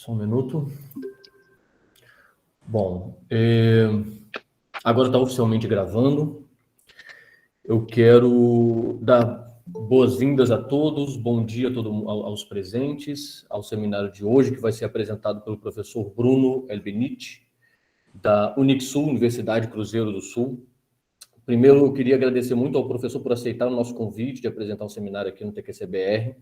Só um minuto. Bom, agora está oficialmente gravando. Eu quero dar boas-vindas a todos, bom dia aos presentes, ao seminário de hoje, que vai ser apresentado pelo professor Bruno Elbenit, da Unixul, Universidade Cruzeiro do Sul. Primeiro, eu queria agradecer muito ao professor por aceitar o nosso convite de apresentar um seminário aqui no TQCBR.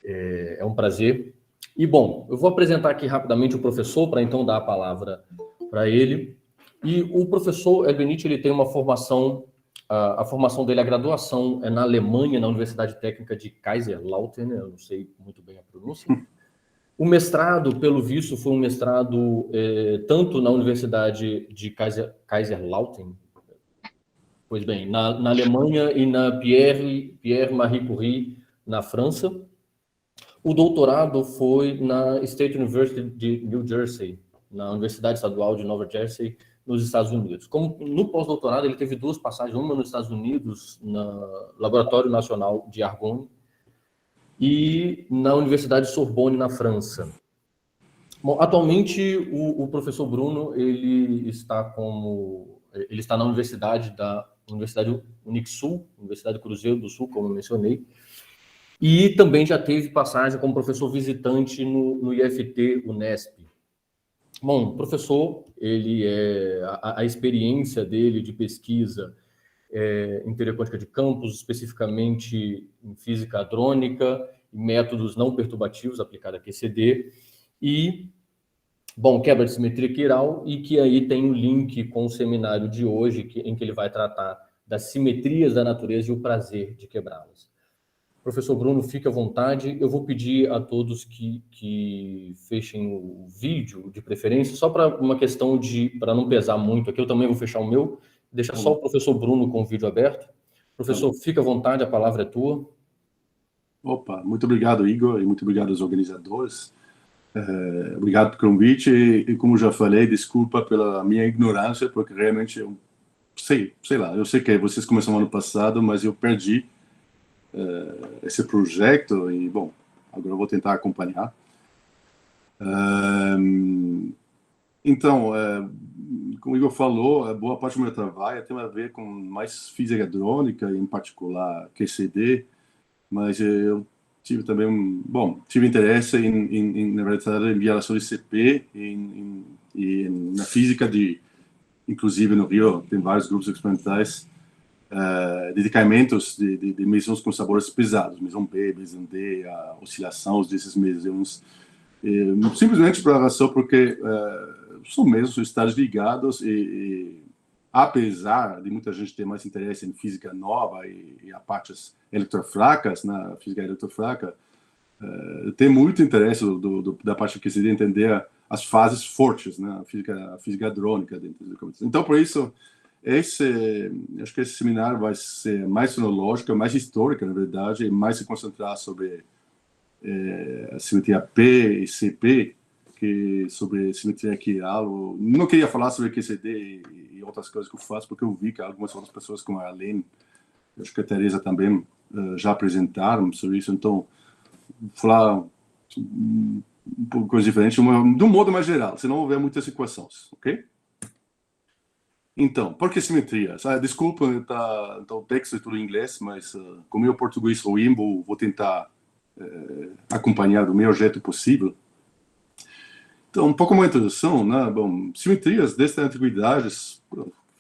É um prazer. E, bom, eu vou apresentar aqui rapidamente o professor, para então dar a palavra para ele. E o professor Elbenit, ele tem uma formação, a formação dele, a graduação é na Alemanha, na Universidade Técnica de Kaiserslautern, eu não sei muito bem a pronúncia. O mestrado, pelo visto, foi um mestrado tanto na Universidade de Kaiserslautern, pois bem, na Alemanha e na Pierre Marie Curie, na França. O doutorado foi na State University de New Jersey, na Universidade Estadual de Nova Jersey, nos Estados Unidos. Como no pós-doutorado, ele teve duas passagens, uma nos Estados Unidos, no Laboratório Nacional de Argonne, e na Universidade Sorbonne, na França. Bom, atualmente, o professor Bruno, ele está na Universidade Unixul, Universidade Cruzeiro do Sul, como eu mencionei, e também já teve passagem como professor visitante no IFT Unesp. Bom, o professor, a experiência dele de pesquisa em teoria quântica de campos, especificamente em física hadrônica, métodos não perturbativos aplicados a QCD, e, bom, quebra de simetria quiral, e que aí tem um link com o seminário de hoje, em que ele vai tratar das simetrias da natureza e o prazer de quebrá-las. Professor Bruno, fique à vontade. Eu vou pedir a todos que fechem o vídeo, de preferência, só para uma questão para não pesar muito aqui. Eu também vou fechar o meu, deixar só o professor Bruno com o vídeo aberto. Professor, fique à vontade, a palavra é tua. Opa, muito obrigado, Igor, e muito obrigado aos organizadores. Obrigado pelo convite e, como já falei, desculpa pela minha ignorância, porque realmente eu sei lá, eu sei que vocês começaram ano passado, mas eu perdi esse projeto e, bom, agora eu vou tentar acompanhar. Então, como o Igor falou, boa parte do meu trabalho tem a ver com mais física hadrônica, em particular QCD, mas eu tive também tive interesse na verdade, em violação de CP e na física inclusive no Rio, tem vários grupos experimentais de decaimentos de mesons com sabores pesados, meson B, meson D, a oscilação desses mesons, simplesmente por razão porque são mesons estados ligados e apesar de muita gente ter mais interesse em física nova e a partes eletrofracas, na física eletrofraca, tem muito interesse da parte que se de entender as fases fortes, né, a física hadrônica dentro do computador. Então, por isso, acho que esse seminário vai ser mais sonológico, mais histórico, na verdade, e mais se concentrar sobre a simetria P e CP, que sobre simetria quiral. Não queria falar sobre QCD e outras coisas que eu faço, porque eu vi que algumas outras pessoas, como a Arlene, acho que a Teresa também, já apresentaram sobre isso. Então, vou falar um pouco coisa diferente, de um modo mais geral, senão houver muitas equações, ok? Então, por que simetria? Desculpa, o texto é tudo em inglês, mas como meu português ruim, vou tentar acompanhar do melhor jeito possível. Então, um pouco uma introdução, né? Bom, simetrias desde a antiguidade,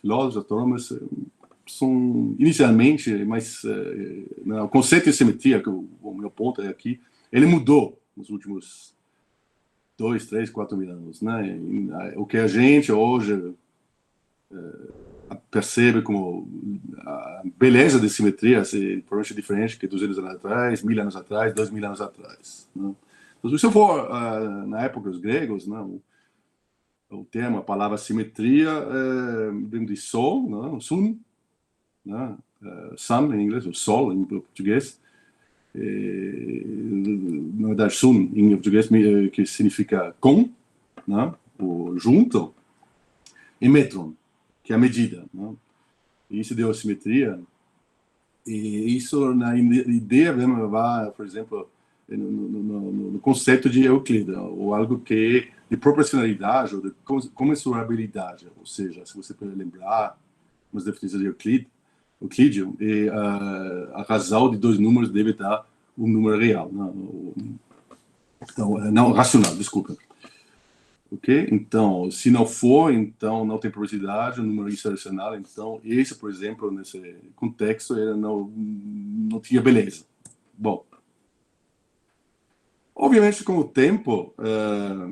filósofos, astrônomos, são inicialmente, mas o conceito de simetria, que o meu ponto é aqui, ele mudou nos últimos 2, 3, 4 mil anos, né? O que a gente hoje percebe como a beleza de simetria, provavelmente é diferente que 200 anos atrás, 1000 anos atrás, 2000 anos atrás, né? Então, se eu for na época dos gregos, né, o termo, a palavra simetria vem de sol, né, sun, né, sun em inglês, o sol em português, na verdade sun em português que significa com, né, o junto, e metron, que é a medida, né? E isso deu a simetria, e isso na ideia mesmo vai, por exemplo, no conceito de Euclides, ou algo que de proporcionalidade ou de comensurabilidade, ou seja, se você pode lembrar umas definições de Euclides, e a razão de dois números deve dar um número real, não racional, desculpa. Ok? Então, se não for, então não tem probabilidade, o número irracional, então esse, por exemplo, nesse contexto, ele não tinha beleza. Bom, obviamente, com o tempo,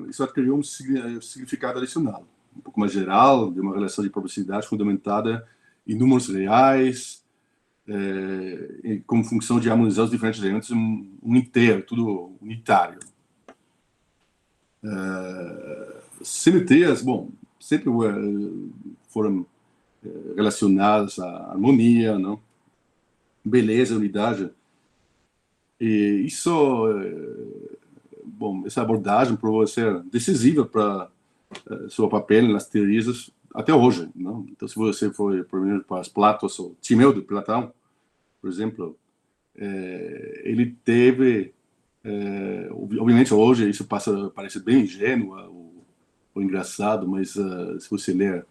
isso adquiriu um significado adicional, um pouco mais geral, de uma relação de probabilidade fundamentada em números reais, como função de harmonizar os diferentes elementos um inteiro, tudo unitário. Simetrias, bom, sempre foram relacionadas à harmonia, não? Beleza, unidade. E isso, bom, essa abordagem provou ser decisiva para seu papel nas teorias até hoje, não? Então, se você for primeiro para as Platos, ou Timeu de Platão, por exemplo, ele teve, obviamente hoje isso parece bem ingênuo ou engraçado, mas se você ler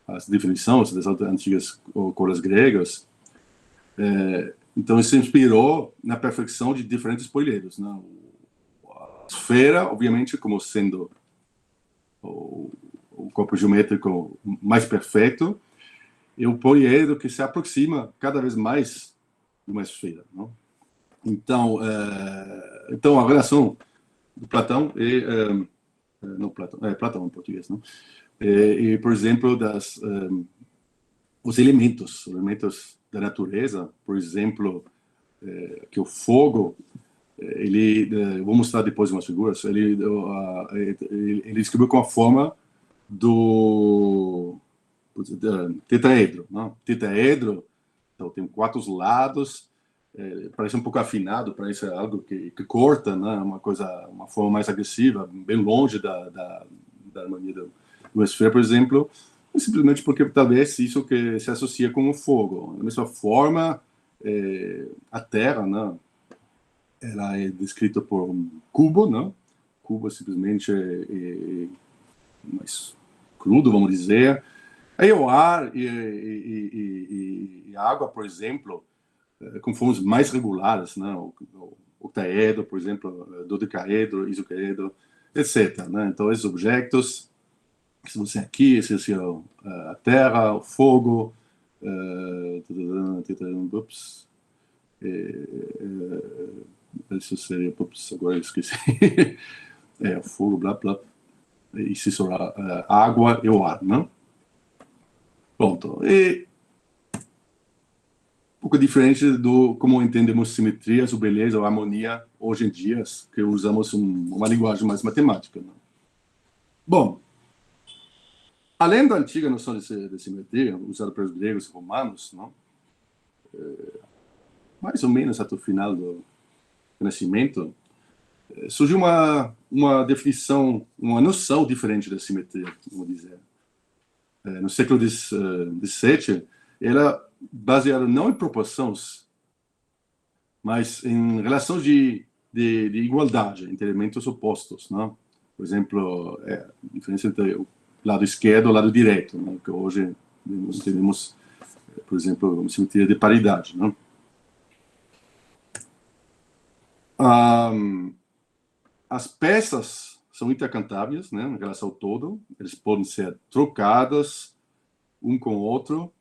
as definições das antigas colas gregas, então isso se inspirou na perfeição de diferentes poliedros, né? A esfera, obviamente, como sendo o corpo geométrico mais perfeito, e o poliedro que se aproxima cada vez mais de uma esfera, não? Então a relação do Platão não Platão, Platão em português, não? E, por exemplo, os elementos da natureza, por exemplo, que o fogo, vou mostrar depois umas figuras, ele descreveu com a forma do tetraedro, não? Tetraedro, então tem 4 lados, parece um pouco afinado, parece algo que corta, né? Uma forma mais agressiva, bem longe da harmonia do esfera, por exemplo, simplesmente porque talvez isso que se associa com o fogo. Da mesma forma, a Terra, né? Ela é descrita por um cubo, né? Cubo simplesmente mais crudo, vamos dizer. Aí o ar e a água, por exemplo, com formas mais regulares, né? O octaedro, por exemplo, dodecaedro, isocaedro, etc. Né? Então, esses objetos, se você aqui, esse é a Terra, o fogo, isso seria, agora eu esqueci, o fogo, blá, blá, isso é a água e o ar, né? Pronto. E um pouco diferente do como entendemos simetrias, ou beleza, ou harmonia hoje em dia, que usamos uma linguagem mais matemática. Né? Bom, além da antiga noção de simetria, usada pelos gregos e romanos, não? Mais ou menos até o final do Renascimento, surgiu uma definição, uma noção diferente da simetria, vamos dizer. No século XVII, ela baseada não em proporções, mas em relação de igualdade entre elementos opostos, não? Por exemplo, a diferença entre o lado esquerdo e o lado direito, né? Que hoje nós temos, por exemplo, uma simetria de paridade, não? As peças são intercantáveis, né, em relação ao todo, eles podem ser trocadas um com o outro,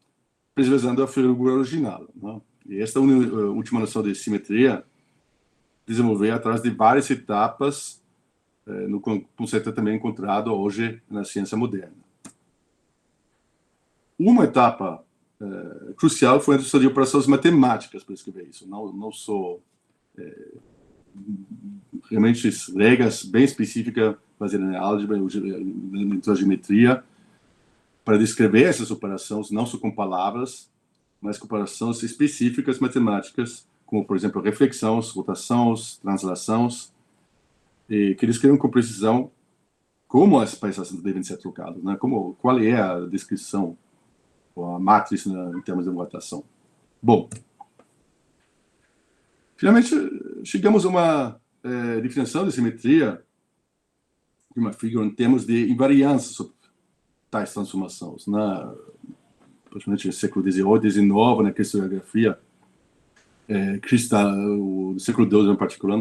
preservando a figura original. Né? E esta última noção de simetria desenvolveu através de várias etapas no conceito também encontrado hoje na ciência moderna. Uma etapa crucial foi a introdução de operações matemáticas para escrever isso, não só realmente regras bem específicas baseadas na álgebra e na geometria para descrever essas operações, não só com palavras, mas com operações específicas matemáticas, como, por exemplo, reflexões, rotações, translações, que descrevem com precisão como as peças devem ser trocadas, né? Qual é a descrição, ou a matriz, né, em termos de rotação. Bom, finalmente chegamos a definição de simetria de uma figura em termos de invariância sobre tais transformações. Praticamente no século XVIII, XIX, na cristalografia, o século XII em particular,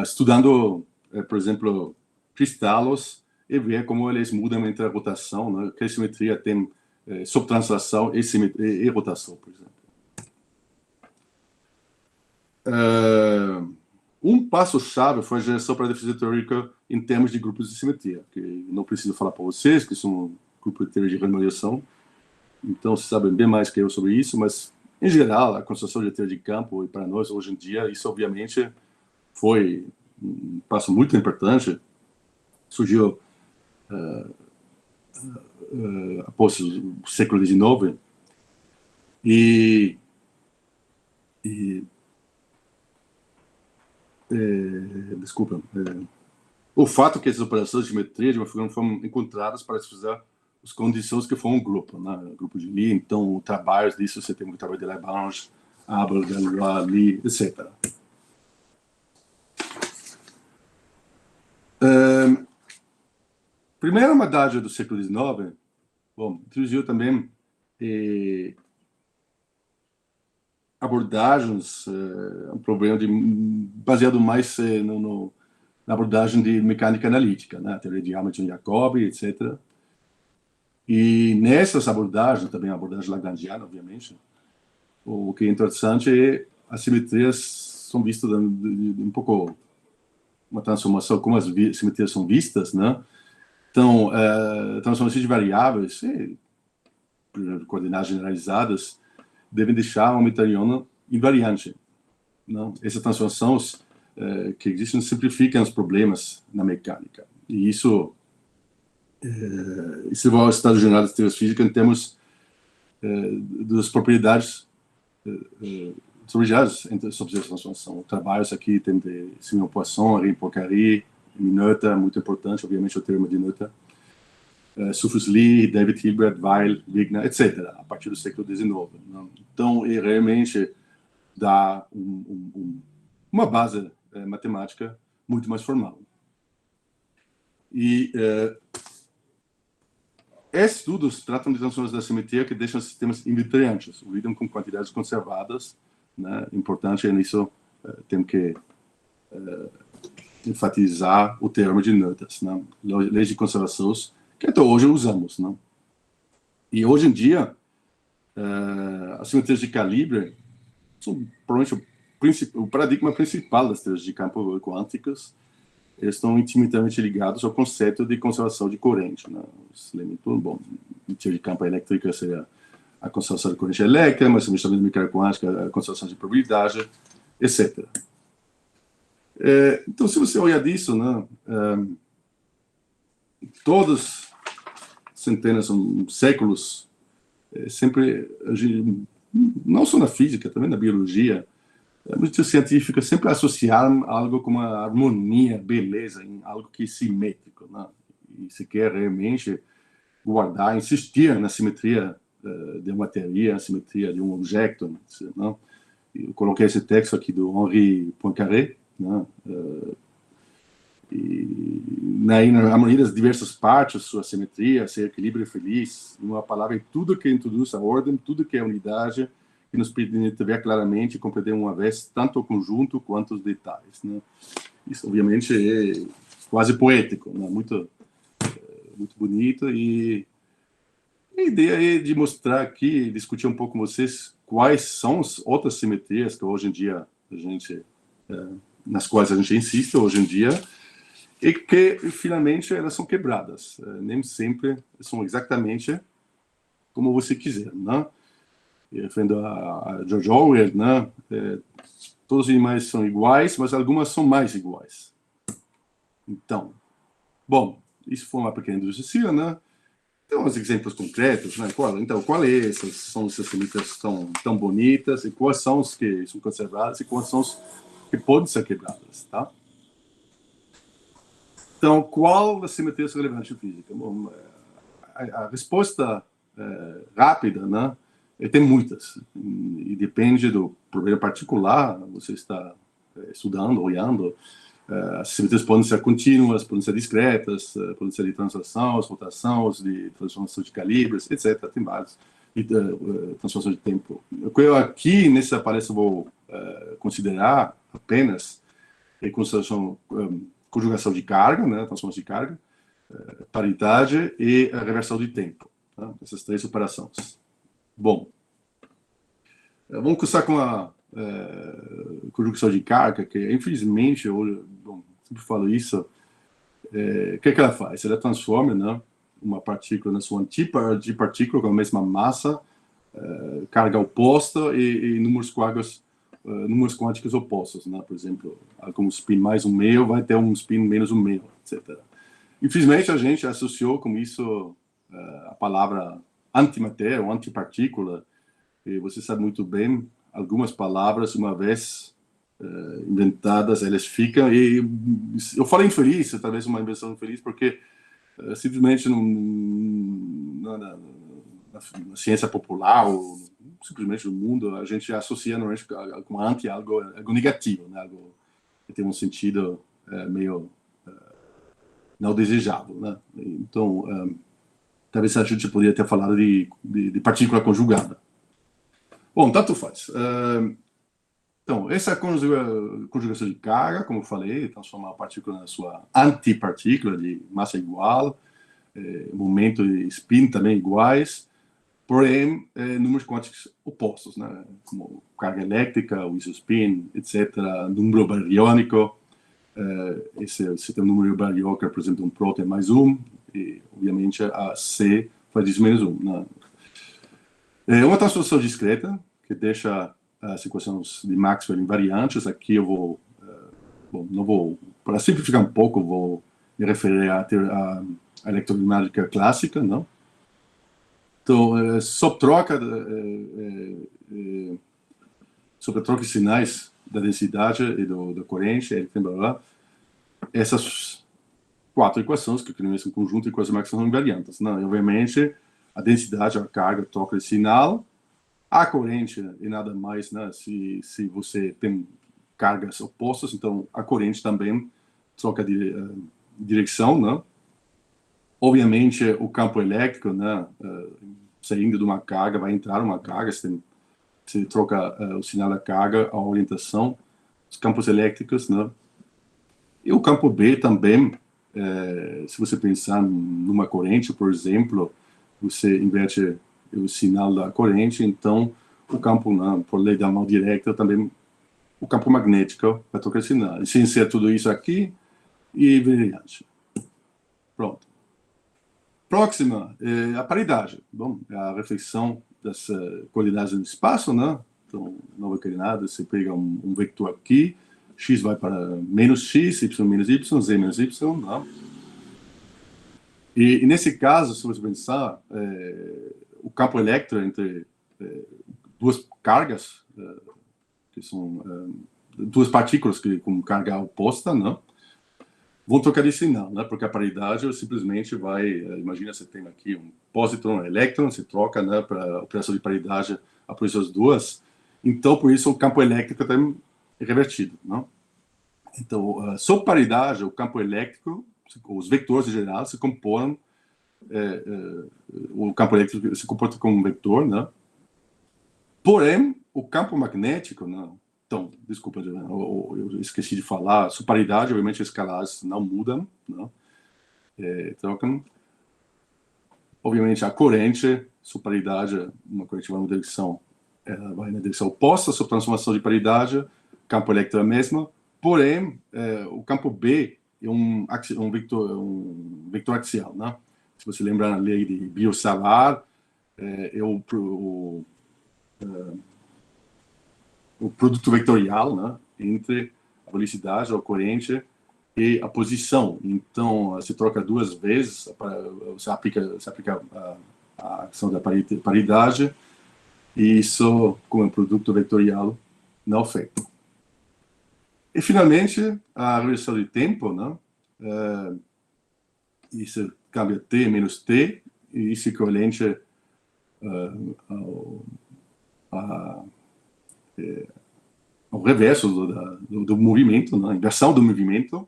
estudando, por exemplo, cristalos e ver como eles mudam entre a rotação, né? Que a simetria tem subtranslação e rotação, por exemplo. Um passo-chave foi a geração para a defesa teórica em termos de grupos de simetria, que não preciso falar para vocês, que são um grupo de teoria de remuneração, então vocês sabem bem mais que eu sobre isso, mas, em geral, a construção de teoria de campo, e para nós, hoje em dia, isso, obviamente, foi um passo muito importante. Surgiu após o século XIX, desculpa, o fato que essas operações de simetria de uma figura foram encontradas para estudar as condições que foram um grupo, né? Grupo de Lie, então, trabalhos disso, você tem o trabalho de Lagrange, Abel, Galois, Lie, etc. Primeira metade do século XIX, introduziu também abordagens, um problema baseado mais na abordagem de mecânica analítica, né? A teoria de Hamilton-Jacobi, etc. E nessas abordagens, também a abordagem lagrangiana, obviamente, o que é interessante é as simetrias são vistas de um pouco uma transformação, como as simetrias são vistas, né? Então, transformações de variáveis, coordenadas generalizadas, devem deixar uma Hamiltoniana invariante. Não? Essas transformações que existem simplificam os problemas na mecânica. E isso vai ao estado geral das teorias físicas em termos das propriedades sobre essas transformações. Trabalhos aqui tem de Simon Poisson, Henri Poincaré, Noether, muito importante, obviamente, o teorema de Noether. Rufus Lie, David Hilbert, Weil, Wigner, etc., a partir do século XIX. Né? Então, realmente dá uma base matemática muito mais formal. E esses estudos tratam de transformações da simetria que deixam sistemas invariantes, lidam com quantidades conservadas. Né? Importante é nisso, temos que enfatizar o termo de Noether, né? Leis de conservação, que até hoje usamos, não? E hoje em dia, as simetrias de calibre são provavelmente o paradigma principal das teorias de campo quânticas. Eles estão intimamente ligados ao conceito de conservação de corrente, né? Bom, em teoria de campo elétrica seria a conservação de corrente elétrica, mas também de mecânica quântica, a conservação de probabilidade, etc. Então, se você olhar disso, né, todas centenas, séculos, sempre, não só na física, também na biologia, muitos científicos sempre associaram algo com uma harmonia, beleza, em algo que é simétrico, né? E se quer realmente guardar, insistir na simetria de uma matéria, na simetria de um objeto, né? Eu coloquei esse texto aqui do Henri Poincaré, né? E na harmonia das diversas partes, sua simetria, seu equilíbrio feliz, uma palavra em tudo que introduz a ordem, tudo que é unidade, que nos permite ver claramente e compreender uma vez tanto o conjunto quanto os detalhes. Né? Isso, obviamente, é quase poético, né? Muito bonito. E a ideia é de mostrar aqui, discutir um pouco com vocês quais são as outras simetrias que hoje em dia nas quais a gente insiste hoje em dia, e que, finalmente, elas são quebradas. Nem sempre são exatamente como você quiser, né? Referindo a George Orwell, né? Todos os animais são iguais, mas algumas são mais iguais. Então, bom, isso foi uma pequena introdução, né? Tem uns exemplos concretos, né? São essas simetrias tão bonitas, e quais são os que são conservadas, e quais são os que podem ser quebradas, tá? Então, qual das simetrias é relevante em física? Bom, a resposta rápida, né? Tem muitas, e depende do problema particular, você está estudando, olhando. As simetrias podem ser contínuas, podem ser discretas, podem ser de translações, rotações, de transformação de calibres, etc. Tem vários. E transformação de tempo. O que eu aqui, nessa palestra, vou considerar apenas é conjugação de carga, né, transformação de carga, paridade e a reversão de tempo. Tá? Essas três operações. Bom, vamos começar com a conjugação de carga, que infelizmente, eu sempre falo isso, o que ela faz? Ela transforma, né, uma partícula na sua antipartícula com a mesma massa, carga oposta e números quânticos opostos, né? Por exemplo, com um spin mais um meio vai ter um spin menos um meio, etc. Infelizmente, a gente associou com isso a palavra antimatéria ou antipartícula, e você sabe muito bem, algumas palavras, uma vez inventadas, elas ficam, e eu falo infeliz, talvez uma invenção infeliz, porque simplesmente na ciência popular, ou simplesmente no mundo, a gente associa normalmente com anti algo negativo, né? Algo que tem um sentido meio não desejável, né? Então, talvez a gente poderia ter falado de partícula conjugada. Bom, tanto faz. Então, essa conjugação de carga, como eu falei, transforma a partícula na sua antipartícula de massa igual, momento e spin também iguais, porém, números quânticos opostos, né? Como carga elétrica, o isospin, etc., número baryônico. Você tem um número baryônico que representa um próton mais um, e, obviamente, a C faz isso menos um. Né? Uma transformação discreta, que deixa as equações de Maxwell invariantes. Aqui eu vou, não vou, para simplificar um pouco, vou me referir à eletrodinámica clássica, não? Então, sobre a troca de sinais da densidade e da corrente, essas quatro equações, que criam esse conjunto de equações que são invariantes. Não? E, obviamente, a densidade, a carga, a troca de sinal, a corrente e nada mais, né? Se você tem cargas opostas, então a corrente também troca de direção, né? Obviamente, o elétrico, né? Saindo de uma carga, vai entrar uma carga, você troca o sinal da carga, a orientação, os campos elétricos, né? E o campo B também, se você pensar numa corrente, por exemplo, você inverte o sinal da corrente, então o campo, né, por lei da mão direta, também o campo magnético vai trocar sinal. E se inserir tudo isso aqui, e brilhante. Pronto. Próxima, a paridade. Bom, a reflexão das qualidades do espaço, né? Então, nova coordenada, você pega um vetor aqui, x vai para menos x, y menos y, z menos y, né? E nesse caso, se você pensar, o campo elétrico entre duas cargas, que são duas partículas com carga oposta, né? Vão trocar de sinal, né? Porque a paridade simplesmente vai, imagina, você tem aqui um pósitron, um elétron, você troca, né, para a operação de paridade por essas duas, então por isso o campo elétrico também é revertido, não? Então, sob paridade, o campo elétrico, os vetores em geral se compõem, o campo elétrico se comporta como um vetor, né? Porém, o campo magnético, não. Então, desculpa, eu esqueci de falar. Sua paridade, obviamente, as escalares não mudam, não? Trocam. Obviamente, a corrente, sua paridade, uma corrente vai vai na direção oposta, sua transformação de paridade, campo elétrico é a mesma. Porém, o campo B é um vetor axial, né? Se você lembrar a lei de Biot-Savart, o produto vetorial, né, entre a velocidade, a corrente e a posição. Então, você troca duas vezes, você aplica a ação da paridade, e isso, como é um produto vetorial, não é feito. E, finalmente, a reversão de tempo, né, isso cambia t menos t, e isso é o reverso do movimento, né? A inversão do movimento.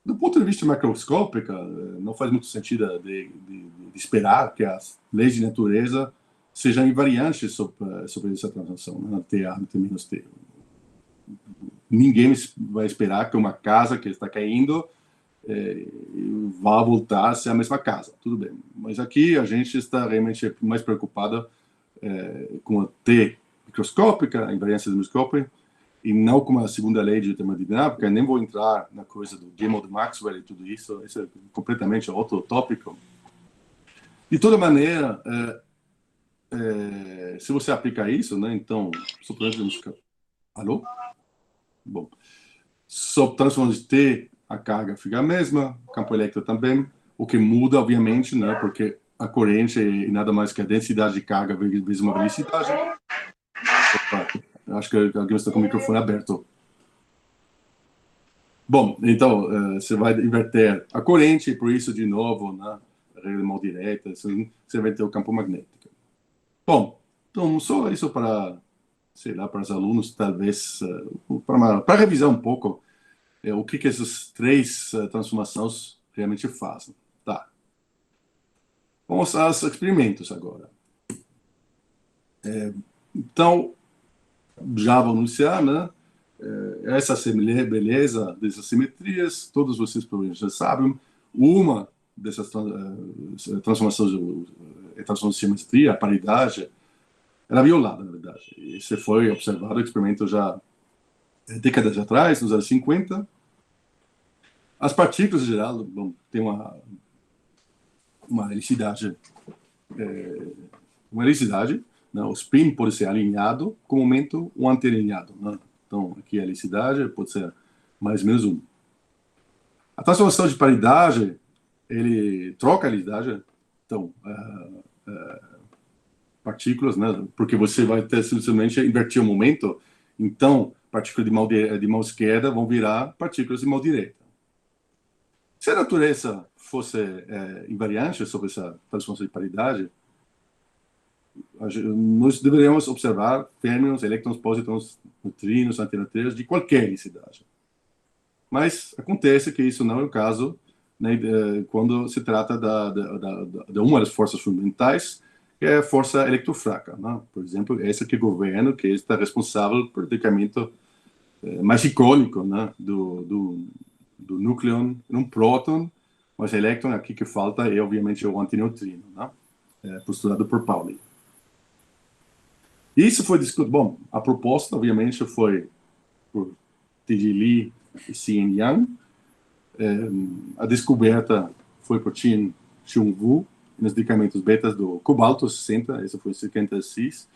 Do ponto de vista macroscópico, não faz muito sentido de esperar que as leis de natureza sejam invariantes sobre essa translação, né? TA menos T. Ninguém vai esperar que uma casa que está caindo vá voltar a ser a mesma casa. Tudo bem. Mas aqui a gente está realmente mais preocupado com a T microscópica, a invariância do microscópio, e não com a segunda lei de termodinâmica. Nem vou entrar na coisa do Gamma de Maxwell e tudo isso. Isso é completamente outro tópico. De toda maneira, se você aplicar isso, né, então, alô? Bom, sob transformação de T, a carga fica a mesma, o campo elétrico também, o que muda, obviamente, né, porque a corrente é nada mais que a densidade de carga vezes uma velocidade. Opa, acho que alguém está com o microfone aberto. Bom, então, você vai inverter a corrente, e por isso, de novo, na regra de mão direta, você vai ter o campo magnético. Bom, então, só isso para, sei lá, para os alunos, talvez, para revisar um pouco o que essas três transformações realmente fazem. Tá. Vamos aos experimentos agora. Então, já vou anunciar, né? Essa beleza dessas simetrias, todos vocês provavelmente já sabem. Uma dessas transformações de simetria, a paridade, era violada, na verdade. Isso foi observado, o experimento já décadas atrás, nos anos 50. As partículas, em geral, têm uma helicidade, né? O spin pode ser alinhado com o momento ou anti-alinhado, né? Então, aqui a helicidade pode ser mais ou menos 1. A transformação de paridade, ele troca a helicidade, então, partículas, né? Porque você vai ter simplesmente invertir o momento, então, partículas de mão esquerda vão virar partículas de mão direita. Se a natureza fosse invariante sobre essa transformação de paridade, nós deveríamos observar férmions, elétrons, pósitrons, neutrinos, antineutrinos de qualquer helicidade. Mas acontece que isso não é o caso, né, quando se trata de uma das forças fundamentais, que é a força eletrofraca, né? Por exemplo, essa que governa, que está responsável por o decamento mais icônico, né, do núcleo, um próton, mas elétron aqui que falta é, obviamente, o antineutrino, né? Postulado por Pauli. Isso foi discutido. Bom, a proposta, obviamente, foi por T.J. Lee e C.N. Yang. A descoberta foi por Chien-Hsun Wu nos decamentos betas do cobalto 60, esse foi em 56.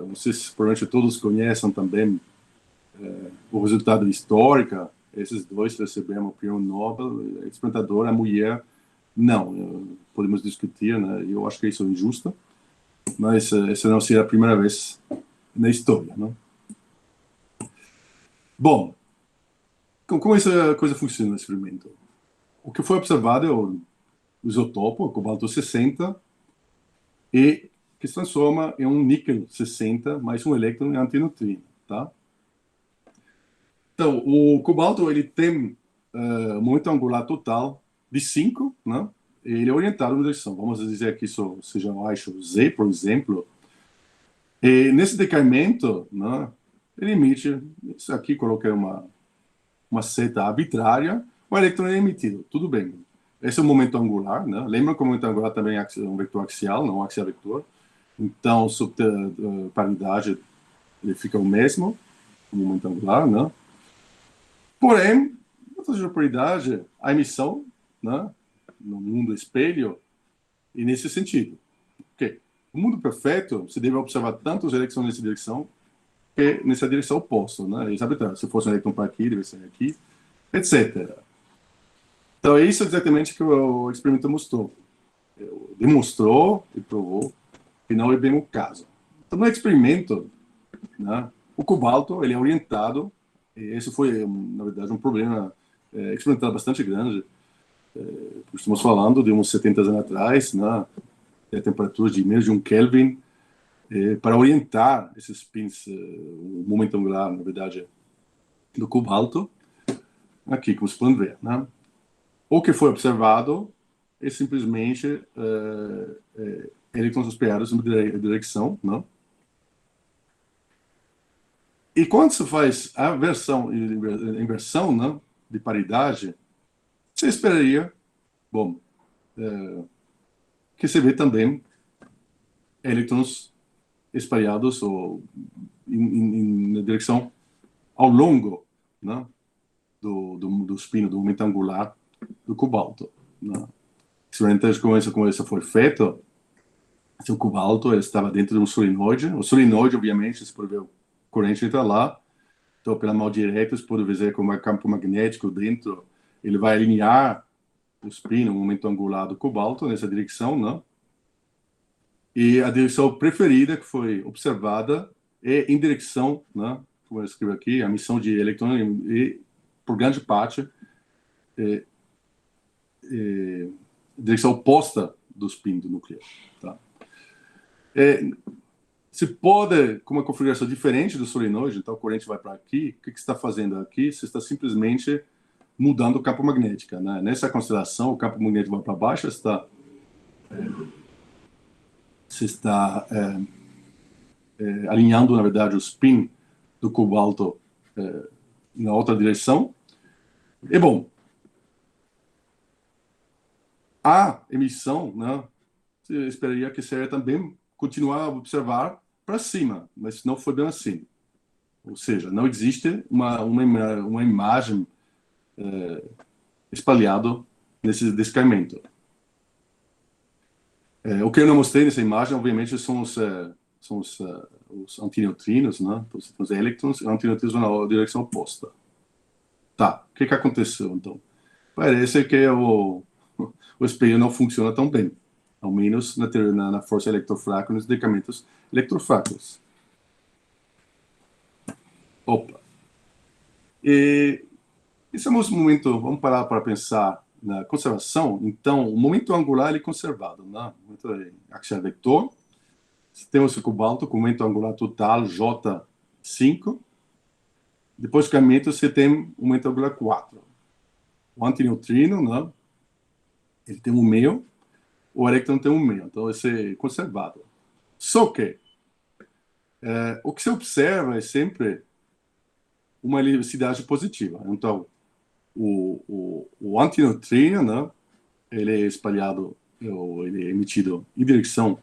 Vocês provavelmente todos conhecem também o resultado histórico. Esses dois receberam o prêmio Nobel. A experimentadora, a mulher, não. Podemos discutir, né? Eu acho que isso é injusto, mas essa não seria a primeira vez na história, né? Bom, como essa coisa funciona no experimento? O que foi observado é o isótopo, o cobalto 60, e que se transforma em um níquel 60 mais um elétron em antineutrino, tá? Então, o cobalto, ele tem momento angular total de 5, né? Ele é orientado na direção. Vamos dizer que isso seja o eixo Z, por exemplo. E nesse decaimento, né, ele emite, isso aqui coloquei uma seta arbitrária, o elétron é emitido. Tudo bem. Esse é o momento angular, né? Lembra que o momento angular também é um vetor axial, não um axial-vetor. Então, sob paridade, ele fica o mesmo, o momento angular, né? Porém, na paridade, a emissão, né, no mundo espelho, e nesse sentido. Okay. No mundo perfeito, você deve observar tanto os elétrons nessa direção, que nessa direção oposta, né? Se fosse um elétron para aqui, deve ser aqui, etc. Então, é isso exatamente que o experimento mostrou. Demonstrou e provou que não é bem o caso. Então, no experimento, né, o cobalto ele é orientado, e esse foi, na verdade, um problema experimental bastante grande. Estamos falando de uns 70 anos atrás, né, a temperatura de menos de 1 Kelvin, para orientar esses spins, o momento angular, na verdade, do cobalto, aqui, como se pode ver, né? O que foi observado é simplesmente elétrons espalhados em direção, né? E quando se faz a inversão, né, de paridade, você esperaria, bom, que você vê também elétrons espalhados ou na direção ao longo, né, do espino, do momento angular do cobalto. Né? Experimentalmente, como isso foi feito, o cobalto ele estava dentro de um solenoide. O solenoide, obviamente, se pode ver, corrente entra lá. Então, pela mão direta, você pode ver como é campo magnético dentro. Ele vai alinhar o espino, o momento angular do cobalto, nessa direção, né? E a direção preferida que foi observada é em direção, né? Como eu escrevo aqui, a emissão de elétrons e, por grande parte, direção oposta do spin do núcleo. Tá? Se pode, com uma configuração diferente do solenoide, então a corrente vai para aqui, o que você está fazendo aqui? Você está simplesmente mudando o campo magnético. Né? Nessa consideração, o campo magnético vai para baixo, você está alinhando, na verdade, o spin do cobalto na outra direção. E, bom, a emissão, né, você esperaria que seria também continuar a observar para cima, mas não foi bem assim. Ou seja, não existe uma imagem espalhada nesse descaimento. O que eu não mostrei nessa imagem, obviamente, são os antineutrinos, né? Os elétrons e antineutrinos na direção oposta. Tá, o que aconteceu, então? Parece que o espelho não funciona tão bem, ao menos na força eletrofraca, nos decamentos eletrofracos. Opa. E esse é um momento, vamos parar para pensar na conservação. Então, o momento angular ele é conservado, né? O momento axial vetor. Temos o cobalto com momento angular total J5. Depois do caminho, você tem o momento angular 4. O antineutrino, né? Ele tem um meio, o elétron tem um meio. Então, esse é conservado. Só que o que se observa é sempre uma velocidade positiva. Então, o antineutrino, né? Ele é espalhado, ele é emitido em direção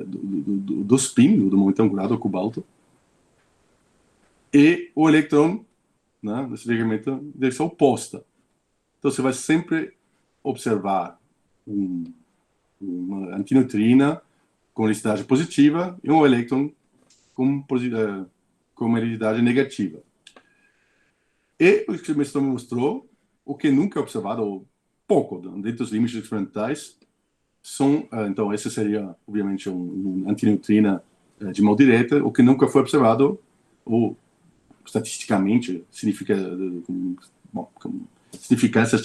do spin, do momento angular do cobalto, e o elétron, né, nesse ligamento, em direção oposta. Então, você vai sempre observar uma antineutrina com velocidade positiva e um elétron com velocidade negativa. E o que o me mostrou, o que nunca é observado, ou pouco, dentro dos limites experimentais, então, esse seria, obviamente, um antineutrina de mão direta, o que nunca foi observado, ou estatisticamente, significância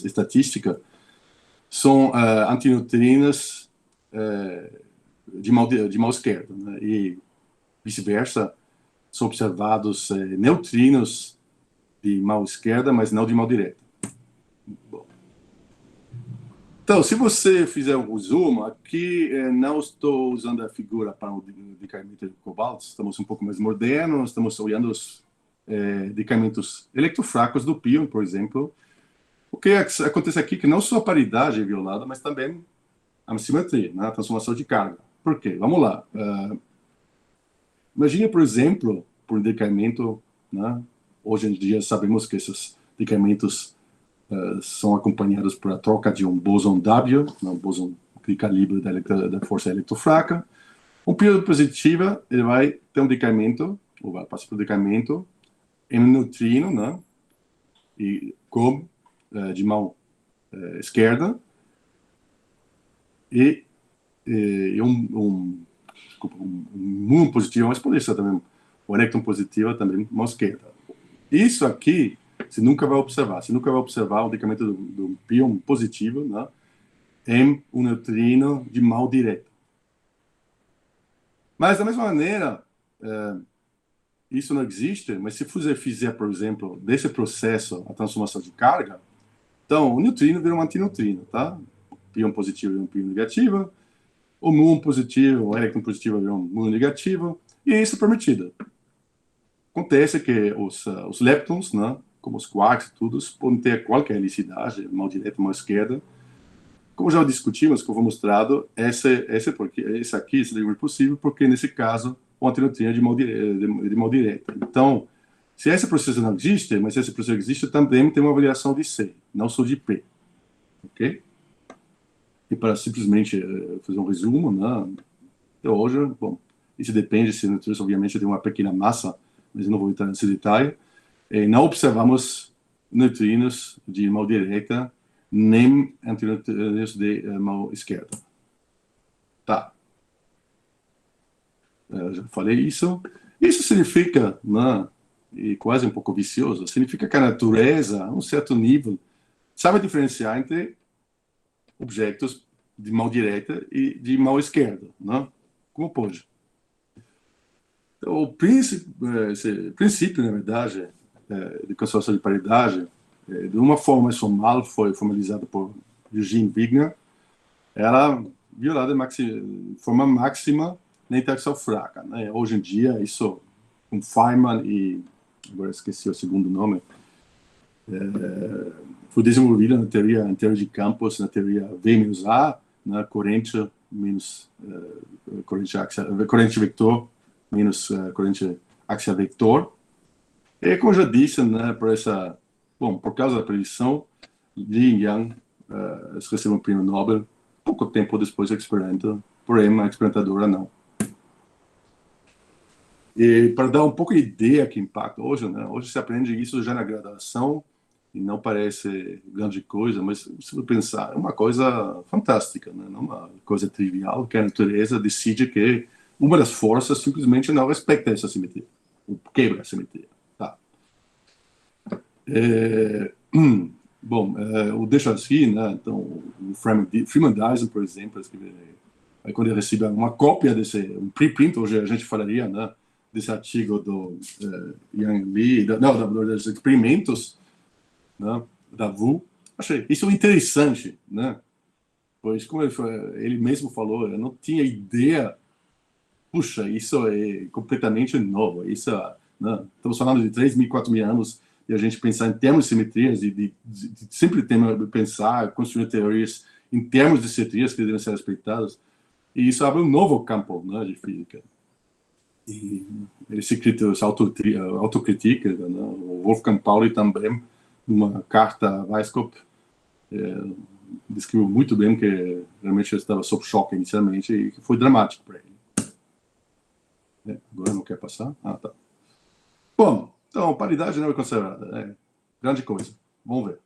estatística, são antineutrinas de mão esquerda, né? E vice-versa, são observados neutrinos de mão esquerda, mas não de mão direita. Bom. Então, se você fizer um zoom, aqui não estou usando a figura para o decaimento de cobalto, estamos um pouco mais modernos, estamos olhando os decaimentos eletrofracos do pion, por exemplo. O que acontece aqui é que não só a paridade é violada, mas também a simetria, né? A transformação de carga. Por quê? Vamos lá. Imagine, por exemplo, por um decaimento, né? Hoje em dia sabemos que esses decaimentos são acompanhados por a troca de um bóson W, um bóson de calibre da força eletrofraca. Um período positiva, ele vai ter um decaimento, ou vai passar por decaimento, em um neutrino, né? E como de mão esquerda, e um muon positivo, mas pode ser também um elétron positivo, também mão esquerda. Isso aqui você nunca vai observar. Você nunca vai observar o decamento do pion positivo, né, em um neutrino de mão direta. Mas, da mesma maneira, isso não existe, mas se você fizer, por exemplo, desse processo a transformação de carga, então o neutrino vira um antineutrino, tá? Pion positivo vira um pion negativo, o muon positivo, o elétron positivo vira um muon negativo, e isso é permitido. Acontece que os leptons, né, como os quarks, todos, podem ter qualquer helicidade, mão direita, mão esquerda. Como já discutimos, como foi mostrado, esse aqui seria possível, porque nesse caso o antineutrino é de mão direta. Então, se esse processo não existe, mas se esse processo existe, também tem uma variação de C, não só de P. Ok? E para simplesmente fazer um resumo, né, até hoje, bom, isso depende se o neutrino, obviamente, tem uma pequena massa, mas eu não vou entrar nesse detalhe. Não observamos neutrinos de mão direita, nem antineutrinos de mão esquerda. Tá. Eu já falei isso. Isso significa, né, e quase um pouco vicioso, significa que a natureza, a um certo nível, sabe diferenciar entre objetos de mão direita e de mão esquerda, né? Como pode? Então, esse princípio, na verdade, de conservação de paridade, de uma forma mais formal, foi formalizado por Eugene Wigner, era violada de forma máxima na interação fraca, né? Hoje em dia, isso com Feynman e agora esqueci o segundo nome, foi desenvolvido na teoria de campos, na teoria V-A, na corrente corrente vector menos corrente axial vector. E como eu já disse, né, por causa da predição, Li e Yang receberam o prêmio Nobel pouco tempo depois do experimento, porém a experimentadora não. E para dar um pouco de ideia que impacta hoje, né, hoje se aprende isso já na graduação, e não parece grande coisa, mas se você pensar, é uma coisa fantástica, né? Não uma coisa trivial, que a natureza decide que uma das forças simplesmente não respeita essa simetria, ou quebra a simetria. Tá. Bom, o De Chassis, né? Então, o Freeman Dyson, por exemplo, quando ele recebe uma cópia um preprint, hoje a gente falaria, né, desse artigo do Yang Li, dos experimentos, né, da Wu, achei isso interessante, né? Pois, como ele mesmo falou, eu não tinha ideia, puxa, isso é completamente novo, isso, né, estamos falando de 3.000, 4.000 anos, e a gente pensar em termos de simetrias, e de sempre pensar, construir teorias em termos de simetrias que devem ser respeitadas, e isso abre um novo campo, né, de física. E ele se autocritica, né? O Wolfgang Pauli também, numa carta a Weishaupt, descreveu muito bem que realmente ele estava sob choque inicialmente e que foi dramático para ele. Agora não quer passar? Ah, tá. Bom, então, paridade não é considerada. Grande coisa. Vamos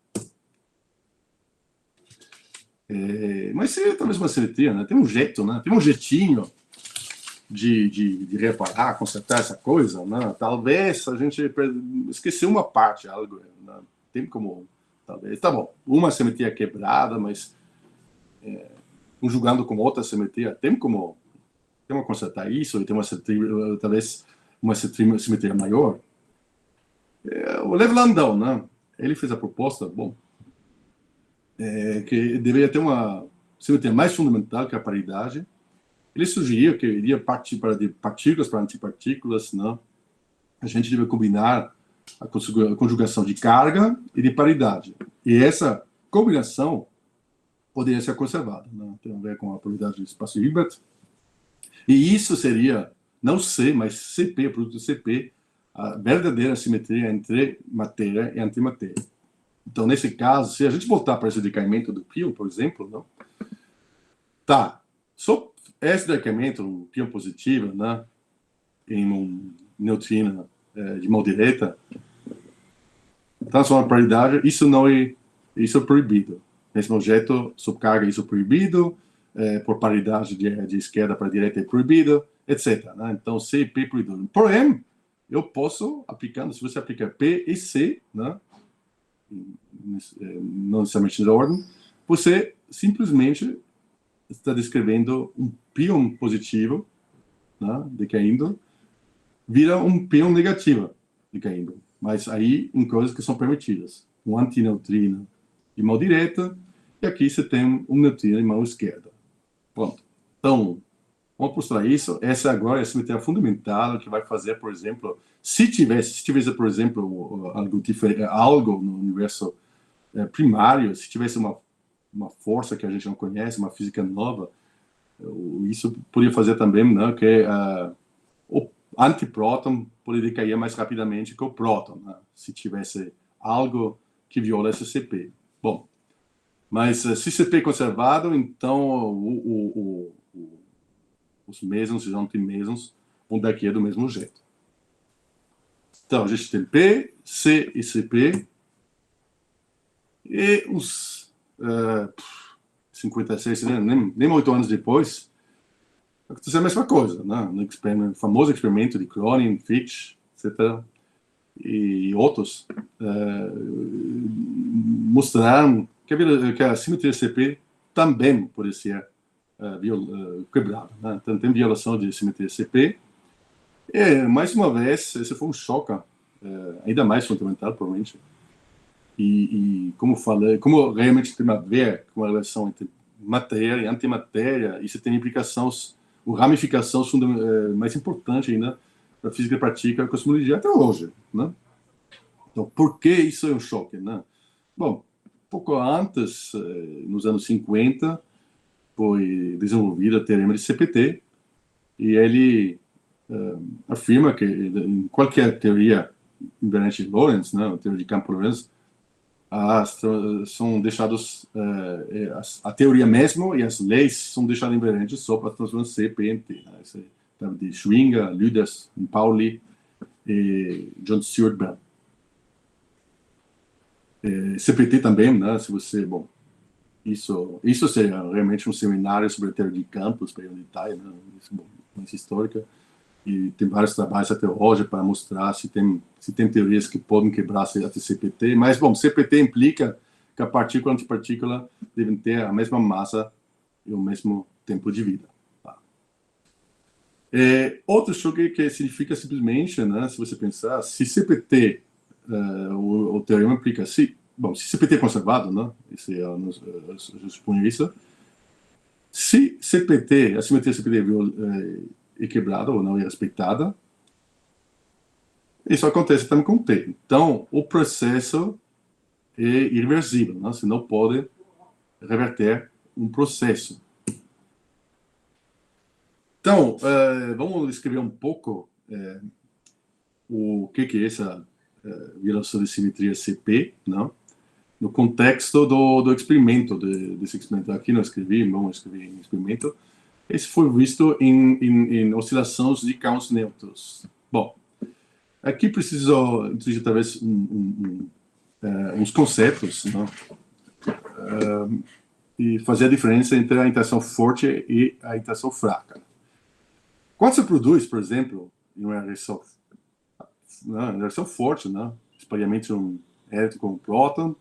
ver. Mas se talvez uma simetria, né? Tem um jeito, né? Tem um jeitinho de reparar, consertar essa coisa, né? Talvez a gente esqueceu uma parte, algo, né? Tem como, talvez, tá bom, uma simetria quebrada, mas conjugando com outra simetria, tem como consertar isso e tem uma simetria, talvez uma simetria maior. O Lev Landau, né? Ele fez a proposta, bom, que deveria ter uma simetria mais fundamental que a paridade. Ele sugeriu que iria partir de partículas para antipartículas, né? A gente deve combinar a conjugação de carga e de paridade. E essa combinação poderia ser conservada, né? Tem a ver com a probabilidade do espaço Hilbert. E isso seria, não C, mas CP, produto CP, a verdadeira simetria entre matéria e antimatéria. Então, nesse caso, se a gente voltar para esse decaimento do pion, por exemplo, não? Tá, só esse decaimento, um pion positivo, né, em um neutrino de mão direta, transforma a paridade, isso é proibido. Nesse objeto, sob carga, isso é proibido, por paridade de esquerda para direita é proibido, etc. Né? Então, C e P é proibido. Porém, eu posso, aplicando, se você aplica P e C, né, não necessariamente na ordem, você simplesmente está descrevendo um pion positivo né, decaindo, vira um pion negativo decaindo. Mas aí em coisas que são permitidas. Um antineutrino de mão direita, e aqui você tem um neutrino de mão esquerda. Pronto. Então, vamos mostrar isso. Essa agora é a simetria fundamental que vai fazer, por exemplo, se tivesse, por exemplo, algo no universo primário, se tivesse uma força que a gente não conhece, uma física nova, isso poderia fazer também, né, que o antipróton poderia cair mais rapidamente que o próton, né, se tivesse algo que viola esse CP. Bom, mas se CP é conservado, então os mesons e os antimesons vão daqui do mesmo jeito. Então, a gente tem P, C e CP, e os 56, né, nem 8 anos depois, aconteceu a mesma coisa, né? No famoso experimento de Cronin, Fitch, etc., e outros, mostraram que a simetria CP também pode ser quebrada, né? Então, tem violação de simetria CP. E, mais uma vez, esse foi um choque, ainda mais fundamental, provavelmente. E como falei, como realmente tem a ver com a relação entre matéria e antimatéria, isso tem implicações, ramificações mais importantes ainda para a física prática e a cosmologia até hoje, né? Então, por que isso é um choque, né? Bom, pouco antes, nos anos 50, foi desenvolvido o teorema de CPT, e ele afirma que em qualquer teoria invariante de Lorentz, né, a teoria de campo Lorentz, são deixados a teoria mesmo e as leis são deixadas invariantes só para transformar C, P em T. Né? Isso é de Schwinger, Lüders, Pauli e John Stuart Bell. CPT também, né? Se você, bom, isso seria realmente um seminário sobre a teoria de campos para detalhe, né? Isso, bom, mais histórica. E tem vários trabalhos até hoje para mostrar se tem teorias que podem quebrar até CPT, mas, bom, CPT implica que a partícula e a antipartícula devem ter a mesma massa e o mesmo tempo de vida. Tá? Outro choque que significa simplesmente, né, se você pensar, se CPT, o teorema implica, se CPT é conservado, né, eu suponho isso, se CPT, a simetria CPT é quebrada ou não é respeitada, isso acontece também com T. Então, o processo é irreversível, né? Você não pode reverter um processo. Então, vamos escrever um pouco o que é essa violação de simetria CP, não? No contexto do experimento, desse experimento. Aqui não escrevi, vamos escrever em experimento. Esse foi visto em oscilações de campos neutros. Bom, aqui preciso introduzir talvez uns conceitos, né? E fazer a diferença entre a interação forte e a interação fraca. Quando você produz, por exemplo, em uma reação forte, né? Espalhamento de um elétron com um próton,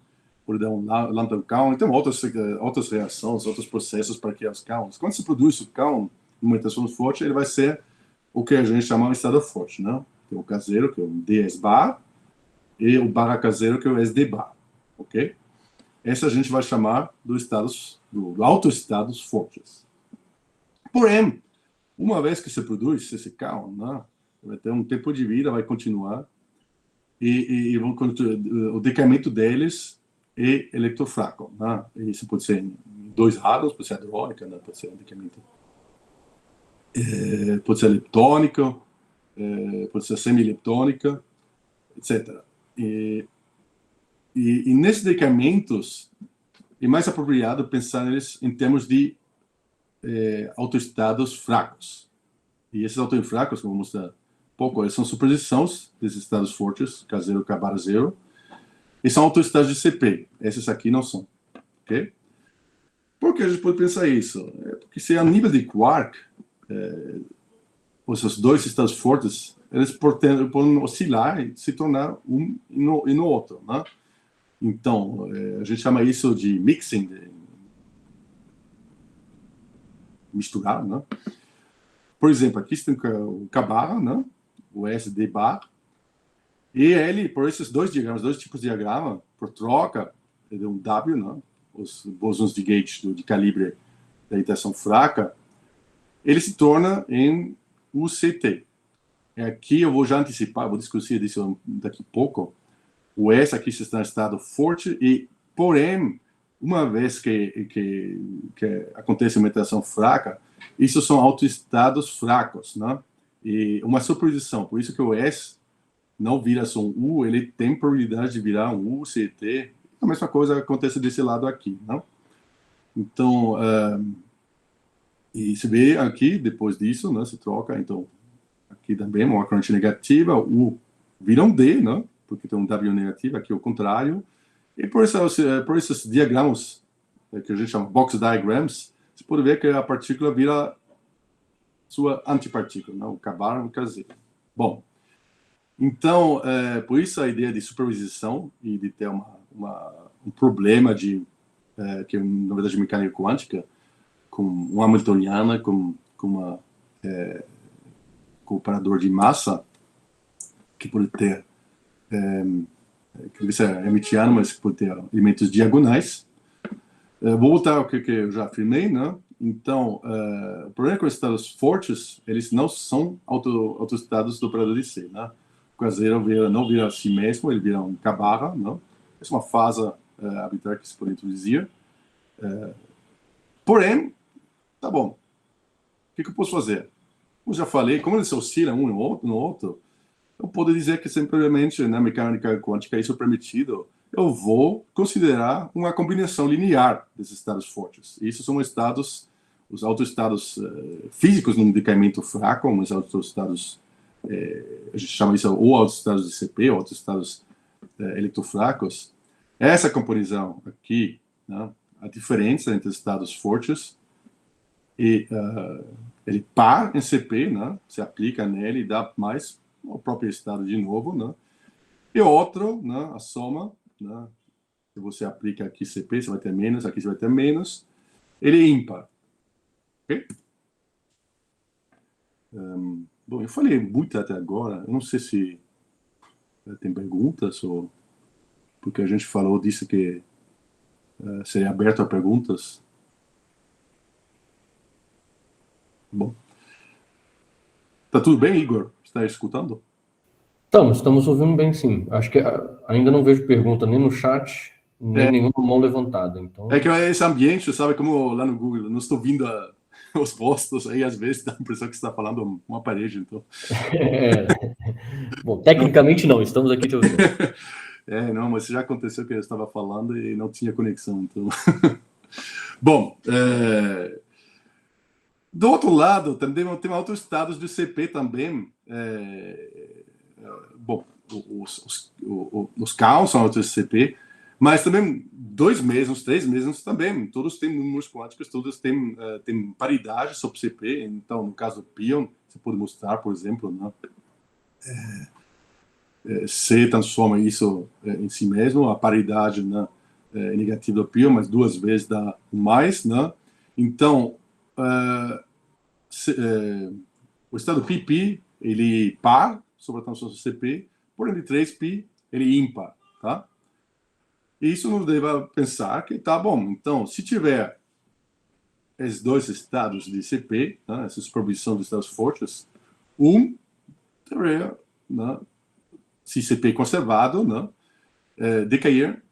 pode dar um lambda count, então outras reações, outros processos para criar os counts. Quando você produz o count numa interação forte, ele vai ser o que a gente chama de estado forte, né? Tem o K0, que é o ds bar, e o barra K0, que é o SD bar, ok? Essa a gente vai chamar do autoestados fortes. Porém, uma vez que você produz esse count, né, vai ter um tempo de vida, vai continuar, e o decaimento deles é eletrofraco, né? Isso pode ser em 2 rados, pode ser hadrônica, né? Pode ser um decaimento, pode ser leptônico, pode ser semi-leptônica, etc. E nesses decaimentos é mais apropriado pensar neles em termos de autoestados fracos. E esses autoestados fracos, como eu vou mostrar pouco, eles são superposições desses estados fortes, K0 e K barra 0, e são autoestados de CP. Esses aqui não são. Ok? Por que a gente pode pensar isso? Porque se a nível de quark, esses dois estados fortes, eles podem oscilar e se tornar um e no outro, né? Então, a gente chama isso de mixing, de misturar, né? por exemplo, aqui você tem o K barra, né? O SD bar, e ele, por esses dois diagramas, dois tipos de diagrama, por troca, ele é um W, né? Os bosons de gate de calibre da interação fraca, ele se torna em UCT. Aqui eu vou já antecipar, vou discutir isso daqui a pouco. O S aqui está em estado forte, e, porém, uma vez que acontece uma interação fraca, isso são autoestados fracos, né? E uma superposição, por isso que o S não vira só um U, ele tem probabilidade de virar um UCT. A mesma coisa acontece desse lado aqui, né? Então, e se vê aqui, depois disso, né, se troca, então, aqui também uma corrente negativa, o vira um D, né? Porque tem um W negativo, aqui é o contrário. E por esses diagramas, que a gente chama box diagrams, você pode ver que a partícula vira sua antipartícula, né? O K-bar, o KZ. Bom, então, por isso a ideia de superposição e de ter um problema que é, na verdade, mecânica quântica, com uma hamiltoniana, com um operador de massa, que pode ter, que deve ser hermitiano, mas que pode ter elementos diagonais. Vou voltar ao que eu já afirmei, né? Então, o problema com os estados fortes, eles não são autoestados do operador de C, né? O caseiro não vira a si mesmo, ele vira um K-barra, não? Essa é uma fase arbitrária que se pode introduzir. Porém, tá bom. O que eu posso fazer? Como já falei, como eles oscilam um no outro, eu posso dizer que simplesmente na mecânica quântica isso é permitido. Eu vou considerar uma combinação linear desses estados fortes. Isso são estados, os autoestados físicos num decaimento fraco, os autoestados, a gente chama isso ou autoestados de CP, ou autoestados eletrofracos. Essa composição aqui, né, a diferença entre estados fortes e ele par em CP, né, se aplica nele e dá mais o próprio estado de novo, né, e outro, né, a soma, né, se você aplica aqui CP, você vai ter menos, aqui você vai ter menos, ele é ímpar. Ok? Bom, eu falei muito até agora, eu não sei se tem perguntas, ou porque a gente falou disso que seria aberto a perguntas. Bom. Tá tudo bem, Igor? Está escutando? Estamos ouvindo bem, sim. Acho que ainda não vejo pergunta nem no chat, nem nenhuma mão levantada. Então... É que esse ambiente, sabe, como lá no Google, eu não estou vindo os postos, aí às vezes dá a impressão que você está falando uma parede, então... Bom, tecnicamente não, estamos aqui te ouvindo. Não, mas já aconteceu que eu estava falando e não tinha conexão, então... Bom, do outro lado, também tem outros estados do CP também. Bom, os caos são outros CP, mas também 2 mesmos, 3 mesmos também. Todos têm números quânticos, todos têm paridade sobre CP. Então, no caso do pion, você pode mostrar, por exemplo, né? C transforma isso em si mesmo, a paridade, né, é negativa do pion, mas 2 vezes dá mais, né? Então, o estado pp, ele par sobre a transformação CP, porém de 3π, ele ímpar, tá? E isso nos leva a pensar que tá bom, então, se tiver esses 2 estados de CP, né, essa superposição dos estados fortes, deveria, né, se CP conservado, né, decair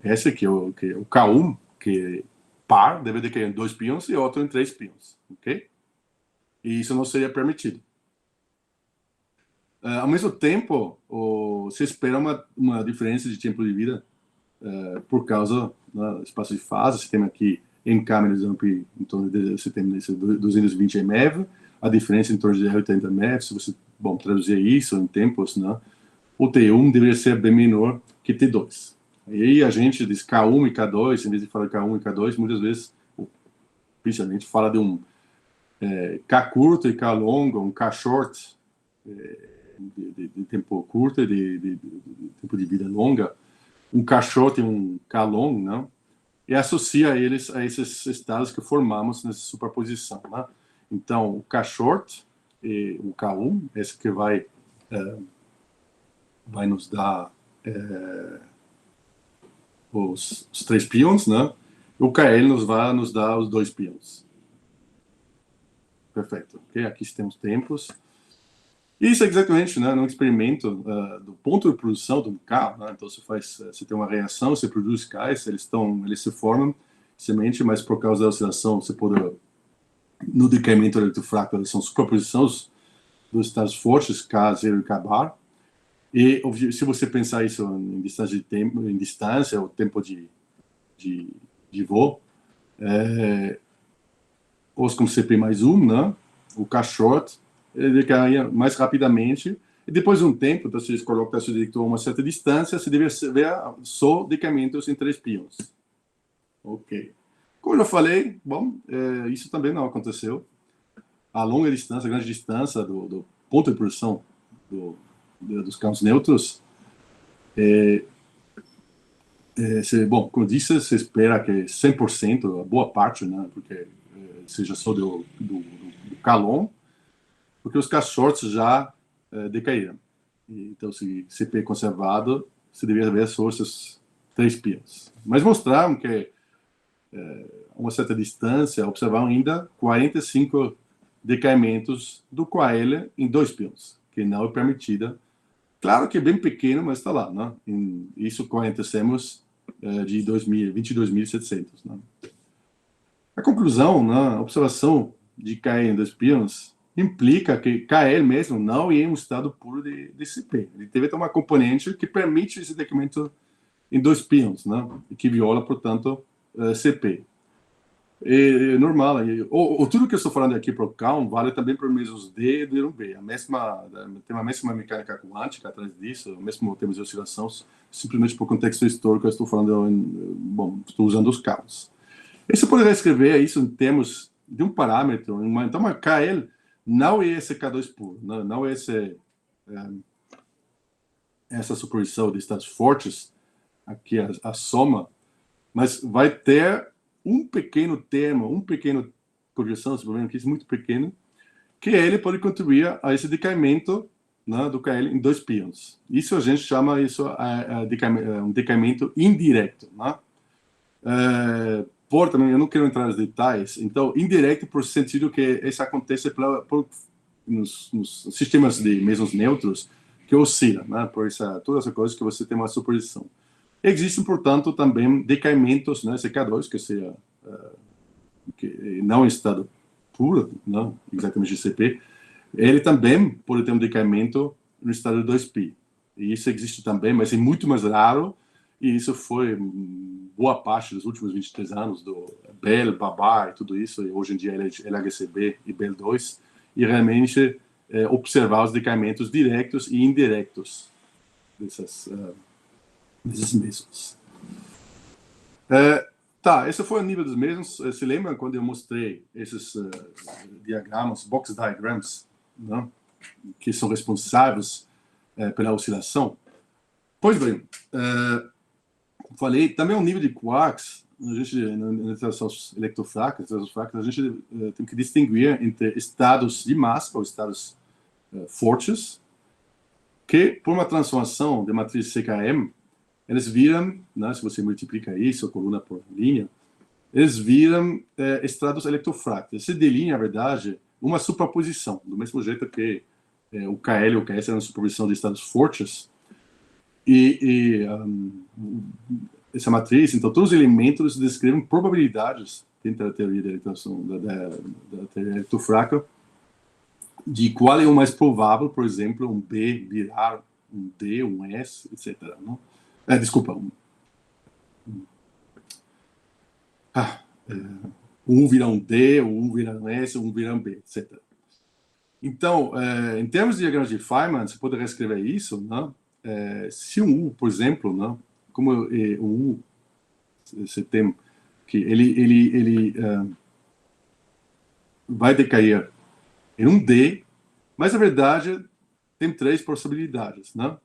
esse aqui, o K1, que par, deve decair em 2 pions e outro em 3 pions, ok? E isso não seria permitido. Ao mesmo tempo, se espera uma diferença de tempo de vida por causa do espaço de fase. Você tem aqui em câmeras em torno de você tem 220 MeV, a diferença em torno de 80 MeV. Se você traduzir isso em tempos, né, o T1 deveria ser bem menor que T2. E aí a gente diz K1 e K2, em vez de falar K1 e K2, muitas vezes, principalmente, fala de um K curto e K longo, um K short, de tempo curto, de tempo de vida longa, um K short e um K long, não? e associa eles a esses estados que formamos nessa superposição, né? Então, o K-short e o K1, esse que vai nos dar os 3 pions, né? O KL vai nos dar os 2 pions. Perfeito. Ok? Aqui temos tempos. Isso é exatamente, né, num experimento do ponto de produção de um K, né? Então você tem uma reação, você produz Ks, eles se formam semente, mas por causa da oscilação, no decaimento eletrofrágil, eles são superposições dos estados fortes, K0 e K bar. E se você pensar isso em distância de tempo, em distância, o tempo de voo, os com CP mais 1, né? O K-short, ele decaia mais rapidamente, e depois de um tempo, então, se você coloca seu detector a uma certa distância, você deve ver só decaimentos em 3 pions. Ok. Como eu falei, bom, isso também não aconteceu. A longa distância, a grande distância do ponto de produção dos campos neutros, bom, como eu disse, você espera que 100%, a boa parte, né, porque seja só do Calon, porque os K-shorts já decaíram. Então, se CP conservado, você deveria ver só esses 3 pions. Mas mostraram que, a uma certa distância, observaram ainda 45 decaimentos do QAL em 2 pions, que não é permitida. Claro que é bem pequeno, mas está lá, né? Isso com acontecemos de 22.700. Né? A conclusão, né, a observação de KL em 2 pions implica que KL mesmo não é um estado puro de CP. Ele deve ter uma componente que permite esse decaimento em 2 pions, né? E que viola, portanto, CP. É normal. Tudo que eu estou falando aqui para o Calm vale também para os mesmos D e D1B. Tem uma mesma mecânica quântica atrás disso, o mesmo termos de oscilação, simplesmente por contexto histórico eu estou falando, bom, estou usando os Calms. E você poderia escrever isso em termos de um parâmetro, então uma KL não é esse K2 puro, não é essa superposição de estados fortes, aqui a soma, mas vai ter um pequeno termo, projeção, esse problema aqui é muito pequeno, que ele pode contribuir a esse decaimento, né, do KL em 2 pions. Isso a gente chama um decaimento indireto. Né? Também, eu não quero entrar nos detalhes, então, indireto por sentido que isso acontece nos sistemas de mesmos neutros que oscilam, né, por toda essa coisa que você tem uma superposição. Existem, portanto, também decaimentos, né, CK2, que não em estado puro, não exatamente GCP, ele também pode ter um decaimento no estado de 2π. E isso existe também, mas é muito mais raro, e isso foi boa parte dos últimos 23 anos do Bell, Babá e tudo isso, e hoje em dia LHCb e Bell 2, e realmente observar os decaimentos diretos e indiretos desses mesmos. Esse foi o nível dos mesmos. Se lembra quando eu mostrei esses diagramas, box diagrams, né, que são responsáveis pela oscilação? Pois bem, falei, também o nível de quarks, nas interações electrofrágeis, a gente tem que distinguir entre estados de massa, ou estados fortes, que, por uma transformação de matriz CKM, eles viram, né, se você multiplica isso, coluna por linha, eles viram estados electrofrágeis. Esse delinha, na verdade, uma superposição, do mesmo jeito que o KL e o KS eram uma superposição de estados fortes, essa matriz, então, todos os elementos descrevem probabilidades dentro da teoria da teoria eletrofrágil, de qual é o mais provável, por exemplo, um B virar um D, um S, etc. Não? Desculpa. Um virar um D, um virar um S, um virar um B, etc. Então, em termos de diagrama de Feynman, você pode reescrever isso, né? Se um U, por exemplo, né? Como o U, você tem que ele vai decair em um D, mas na verdade tem 3 possibilidades, né?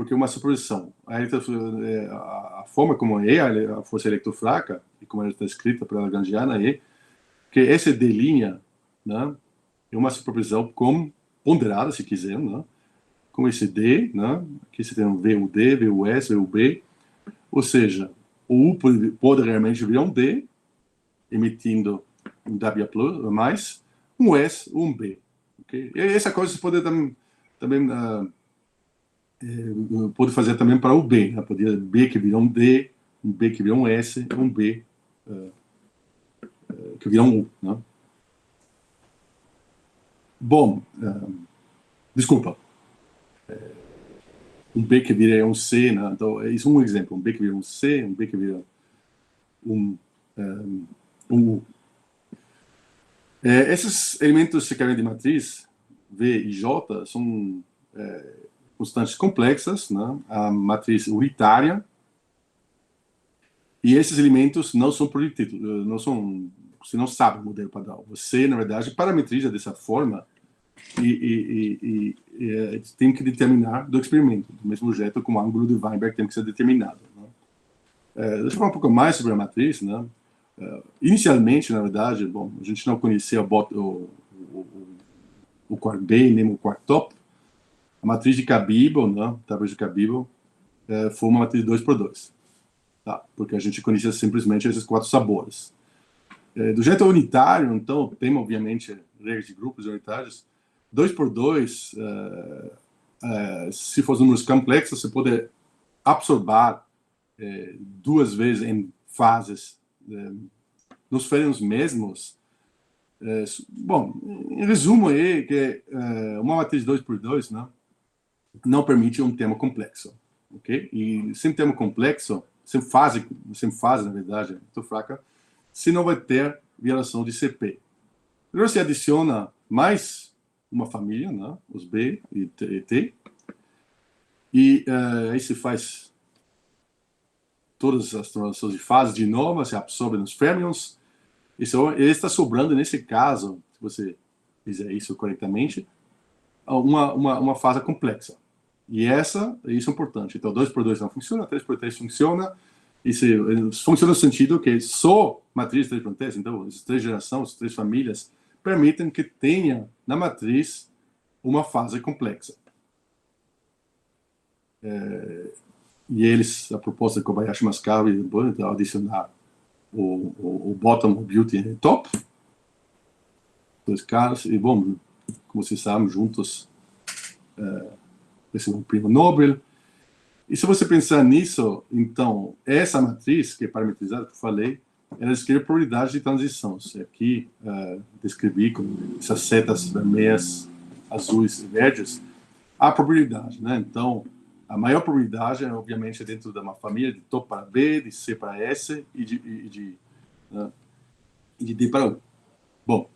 porque uma superposição. A forma como é a força electrofraca, e como ela está escrita pela Lagrangiana, é que essa D', né, é uma superposição ponderada, se quiser, né, com esse D, né, aqui você tem um VUD, VUS, VUB, ou seja, o U pode realmente virar um D, emitindo um W+, mais um S ou um B. Okay? E essa coisa você pode também pode fazer também para o B. Né? Poderia B que vira um D, um B que vira um S, um B que vira um U. Né? Bom, desculpa. Um B que vira um C, né? Então, isso é um exemplo. Um B que vira um C, um B que vira um U. Esses elementos secamente de matriz, V e J, são constantes complexas, né? A matriz unitária, e esses elementos não são preditivos, não são, você não sabe o modelo padrão. Você, na verdade, parametriza dessa forma e tem que determinar do experimento, do mesmo jeito como o ângulo de Weinberg tem que ser determinado. Né? Deixa eu falar um pouco mais sobre a matriz, né? Inicialmente, na verdade, bom, a gente não conhecia o quark B nem o quark top. A matriz de Kabibel, né, tabela de Kabibel, foi uma matriz 2x2, tá? Porque a gente conhecia simplesmente esses 4 sabores. Do jeito unitário, então, tem, obviamente, regras de grupos unitários. 2x2, se for números complexos, você pode absorver 2 vezes em fases nos férmions mesmos. Bom, em resumo aí, que uma matriz 2x2, né, não permite um tema complexo, ok? E sem tema complexo, sem fase, na verdade, muito fraca, você não vai ter violação de CP. Agora você adiciona mais uma família, né, os B e T, e aí se faz todas as transições de fase de novo, se absorve nos férmions. Ele está sobrando, nesse caso, se você fizer isso corretamente, uma fase complexa. E isso é importante. Então, 2x2 não funciona, 3x3 funciona. Isso funciona no sentido que só matriz 3x3, então, as 3 gerações, as 3 famílias, permitem que tenha na matriz uma fase complexa. E a proposta de Kobayashi, Mascaro e Bunny, adicionar o bottom, o beauty e o top, 2 caras, e bom, como vocês sabem, juntos receberam um prêmio Nobel. E se você pensar nisso, então, essa matriz, que é parametrizada, que eu falei, ela descreve probabilidade de transições. Aqui, descrevi com essas setas vermelhas, azuis e verdes, a probabilidade, né? Então, a maior probabilidade, obviamente, é dentro de uma família de top para B, de C para S e de D para U. Bom,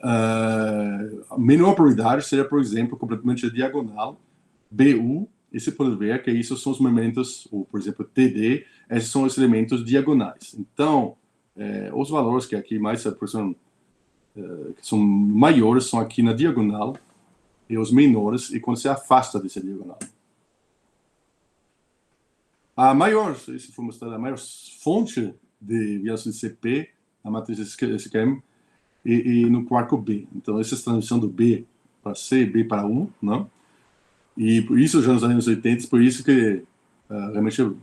a menor probabilidade seria, por exemplo, completamente diagonal, BU, e você pode ver que isso são os momentos, ou, por exemplo, TD, esses são os elementos diagonais. Então, os valores que aqui mais que são maiores são aqui na diagonal, e os menores, e quando você afasta dessa diagonal. A maior fonte de violação de CP, a matriz SQM, e no quark B. Então, essa transição do B para C, B para U, não? E por isso, já nos anos 80, por isso que realmente eu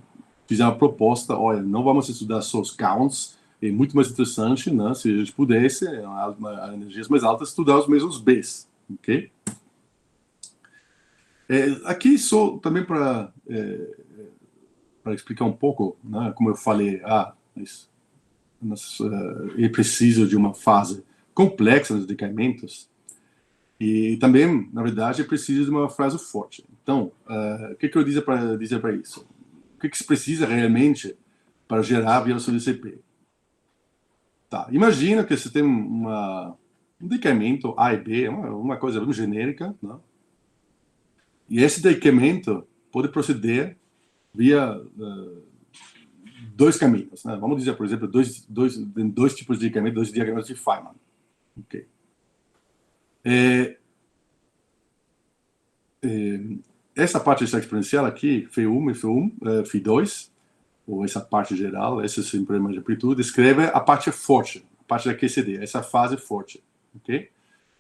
fiz uma proposta, olha, não vamos estudar só os counts, é muito mais interessante, né, se a gente pudesse, a energias mais altas, estudar os mesmos Bs, ok? Aqui só também para explicar um pouco, né, como eu falei, é preciso de uma fase complexa nos decaimentos, e também, na verdade, é preciso de uma frase forte. Então, o que eu dizer para isso? O que se precisa realmente para gerar a violação de CP? Tá, imagina que você tem um decaimento A e B, uma coisa bem genérica, né? E esse decaimento pode proceder via 2 caminhos, né? Vamos dizer, por exemplo, dois tipos de decaimento, 2 diagramas de Feynman. Ok. essa parte exponencial aqui, Φ1 e Φ1, Φ2, ou essa parte geral, esse problema de amplitude, descreve a parte forte, a parte da QCD, essa fase forte, ok?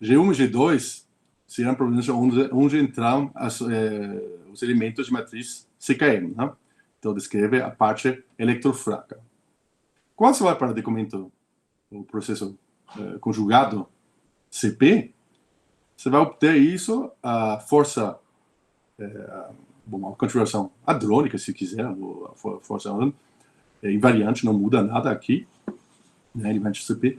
G1 e G2 serão problemas onde entram os elementos de matriz CKM, né? Então, descreve a parte eletrofraca. Quando você vai para o documento, o processo conjugado CP, você vai obter isso, a força, a configuração hadrônica, se quiser, a força invariante, não muda nada aqui, né, invariante CP,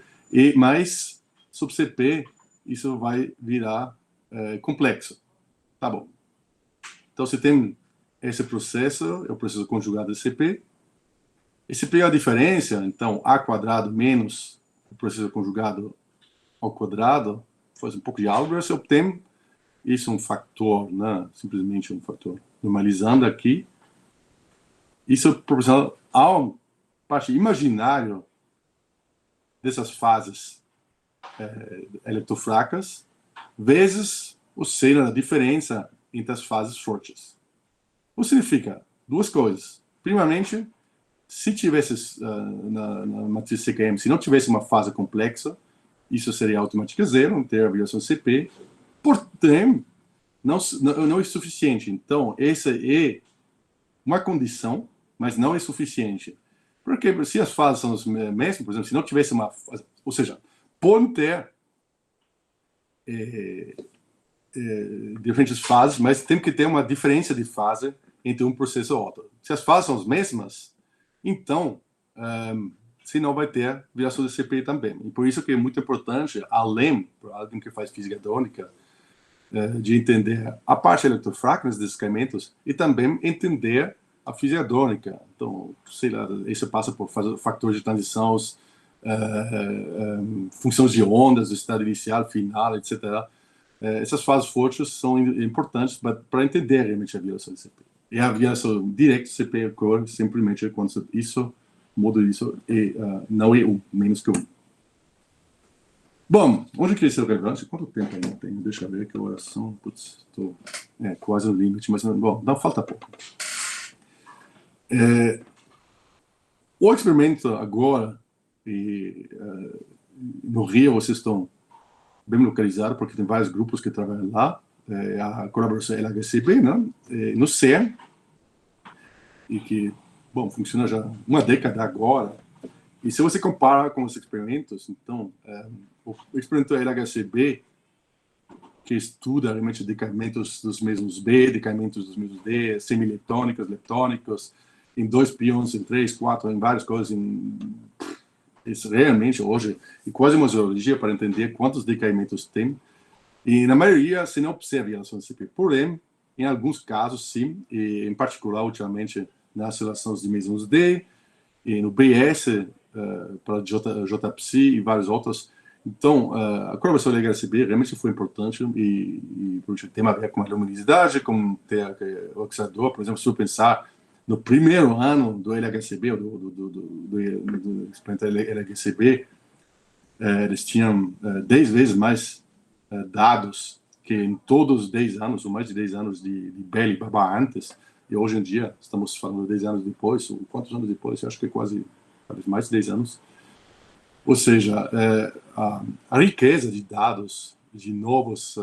mas sobre CP, isso vai virar complexo. Tá bom. Então, você tem esse processo, é o processo conjugado de CP. E CP é a diferença, então, A quadrado menos o processo conjugado ao quadrado, faz um pouco de álgebra, você obtém isso um fator, né? Simplesmente um fator. Normalizando aqui, isso é proporcional ao parte imaginário dessas fases eletrofracas, vezes o seno da diferença entre as fases fortes. O que significa? Duas coisas. Primeiramente, se tivesse na matriz CKM, se não tivesse uma fase complexa, isso seria automática zero, não teria a violação CP. Porém, não é suficiente. Então, essa é uma condição, mas não é suficiente. Porque se as fases são as mesmas, por exemplo, se não tivesse uma... Ou seja, podem ter diferentes fases, mas tem que ter uma diferença de fase entre um processo e outro. Se as fases são as mesmas, então, se não vai ter violação de CP também. E por isso que é muito importante, além, para alguém que faz física hadrônica, de entender a parte eletrofraca desses descaimentos e também entender a física hadrônica. Então, sei lá, isso passa por fatores de transição, funções de ondas, do estado inicial, final, etc. Essas fases fortes são importantes para entender realmente a violação de CP. E a violação direta de CP ocorre simplesmente quando isso muda isso e não é um menos que um. Bom, onde que esse é o relevante? Quanto tempo ainda tenho? Deixa eu ver que horas são. Putz, estou quase no limite, mas bom, não falta pouco. O experimento agora, no Rio, vocês estão bem localizados, porque tem vários grupos que trabalham lá, a colaboração LHCb, né? No CERN, e que, bom, funciona já uma década agora. E se você compara com os experimentos, então, o experimento LHCb, que estuda realmente decaimentos dos mesmos B, decaimentos dos mesmos D, semiletônicos, leptônicos, em 2 piões, em 3, 4, em várias coisas, isso realmente hoje é quase uma zoologia para entender quantos decaimentos tem. E na maioria, se não observa a violação de CP. Porém, em alguns casos, sim, e em particular, ultimamente, nas relações de mesmos D, e no BS, para JPSI e vários outros. Então, a colaboração LHCb realmente foi importante e tem a ver com a luminosidade, com ter o oxidador, por exemplo, se eu pensar no primeiro ano do LHCb, do experimento LHCb, eles tinham 10 vezes mais dados que em todos os 10 anos, ou mais de 10 anos de Bell e Babá antes, e hoje em dia, estamos falando de 10 anos depois, ou quantos anos depois? Eu acho que é quase mais de 10 anos. Ou seja, a riqueza de dados, de novos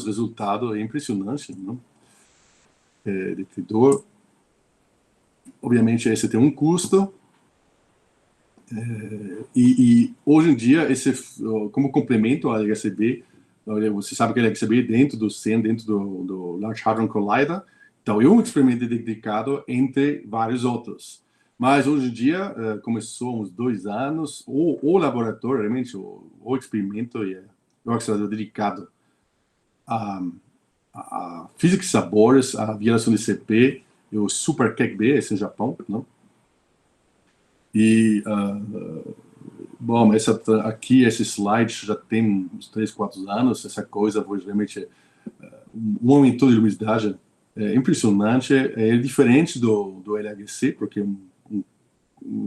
resultados é impressionante, não? Detector, obviamente, esse tem um custo, e hoje em dia, como complemento ao LHCb, você sabe que o LHCb é dentro do CERN, dentro do Large Hadron Collider, então é um experimento dedicado entre vários outros. Mas hoje em dia, começou uns 2 anos, o laboratório, realmente, o experimento é o oxidador dedicado a física de sabores, a violação de CP, e o Super KEKB, esse no Japão, não? E, bom, aqui, esse slide já tem uns 3, 4 anos, essa coisa foi realmente um aumento de luminosidade impressionante, é diferente do LHC, porque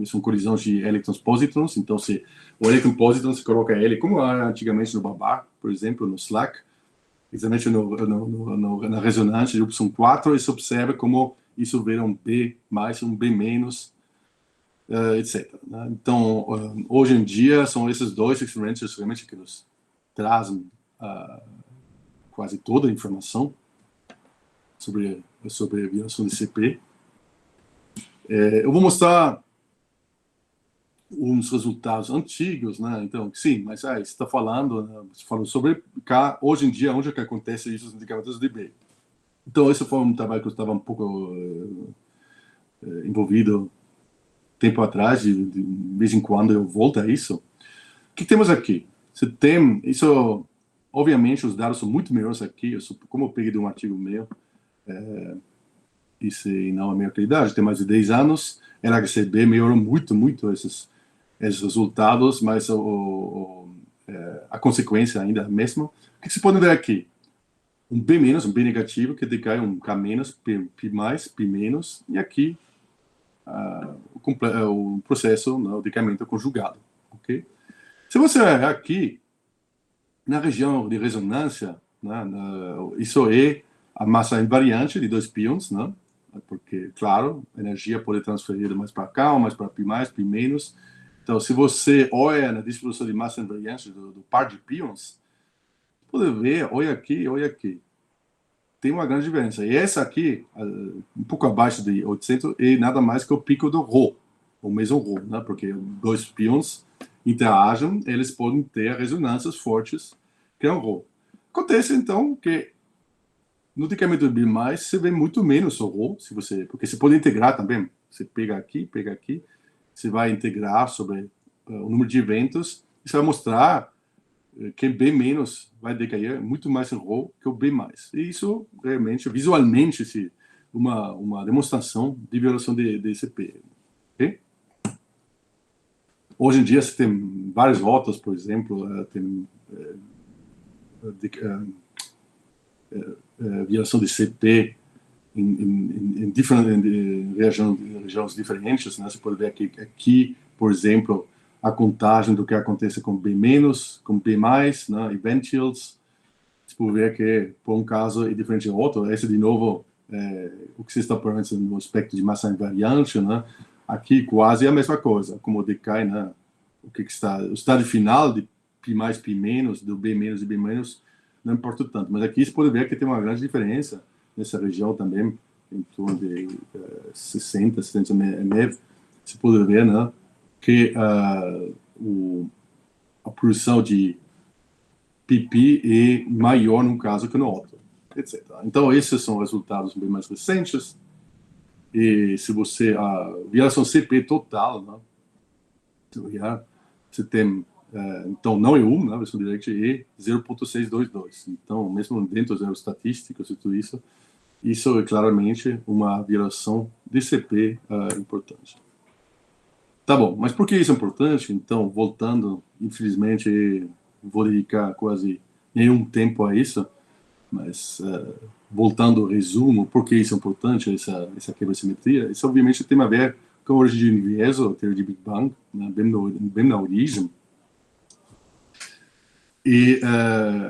são colisões de elétrons-pósitrons, então se o elétron-pósitron se coloca ele, como era antigamente no Babar, por exemplo, no SLAC, exatamente na ressonância de Y 4, e se observa como isso vira um B+, um B-, etc. Né? Então, hoje em dia, são esses dois experimentos realmente que nos trazem quase toda a informação sobre a violação de CP. Eu vou mostrar uns resultados antigos, né? Então, sim, mas você está falando, né? Você falou sobre cá, hoje em dia, onde é que acontece isso nos indicadores de B. Então, esse foi um trabalho que eu estava um pouco envolvido tempo atrás, de vez em quando eu volto a isso. O que temos aqui? Você tem, isso, obviamente, os dados são muito melhores aqui, como eu peguei de um artigo meu, isso não é a minha qualidade, tem mais de 10 anos, LHCb melhorou muito esses resultados, mas a consequência ainda é a mesma. O que você pode ver aqui? Um B-, um B negativo, que decai um K-, P+, P-, e aqui o processo, né, o decaimento conjugado. Okay? Se você olhar aqui, na região de ressonância, né, isso é a massa invariante de dois pions, né, porque, claro, a energia pode transferir mais para cá, ou mais para P+, P-. Então, se você olha na distribuição de massa invariante do par de pions, pode ver, olha aqui, tem uma grande diferença. E essa aqui, um pouco abaixo de 800, é nada mais que o pico do Rho, o mesmo Rho, né? Porque dois pions interagem, eles podem ter ressonâncias fortes, que é o Rho. Acontece, então, que no decaimento do B+, você vê muito menos o Rho, porque você pode integrar também. Você pega aqui, você vai integrar sobre o número de eventos, e você vai mostrar que B- vai decair muito mais em Rho que o B+. E isso, realmente, visualmente, uma demonstração de violação de CP. Okay? Hoje em dia, você tem vários rotas, por exemplo, tem violação de CP em regiões diferentes. Né? Você pode ver aqui, por exemplo, a contagem do que acontece com B-, com B+, né, event yields. Você pode ver que, por um caso, é diferente do outro. Esse, de novo, o que você está perguntando no aspecto de massa invariante, né? Aqui, quase a mesma coisa, como decai, né? O estado final de P+, P-, do B- e B-, não importa tanto. Mas aqui você pode ver que tem uma grande diferença nessa região também, em torno de 60, 70 MeV. Você pode ver, né? Que a produção de PP é maior num caso que no outro, etc. Então, esses são resultados bem mais recentes. E se você... A violação CP total, né? Você tem... então, não é 1, né? A versão direct é 0.622. Então, mesmo dentro das estatísticas e tudo isso, isso é claramente uma violação de CP importante. Tá bom, mas por que isso é importante? Então, voltando, infelizmente, vou dedicar quase nenhum tempo a isso, mas voltando ao resumo, por que isso é importante, essa quebra-simetria? Isso, obviamente, tem a ver com a origem do universo, a teoria de Big Bang, né, bem na origem, e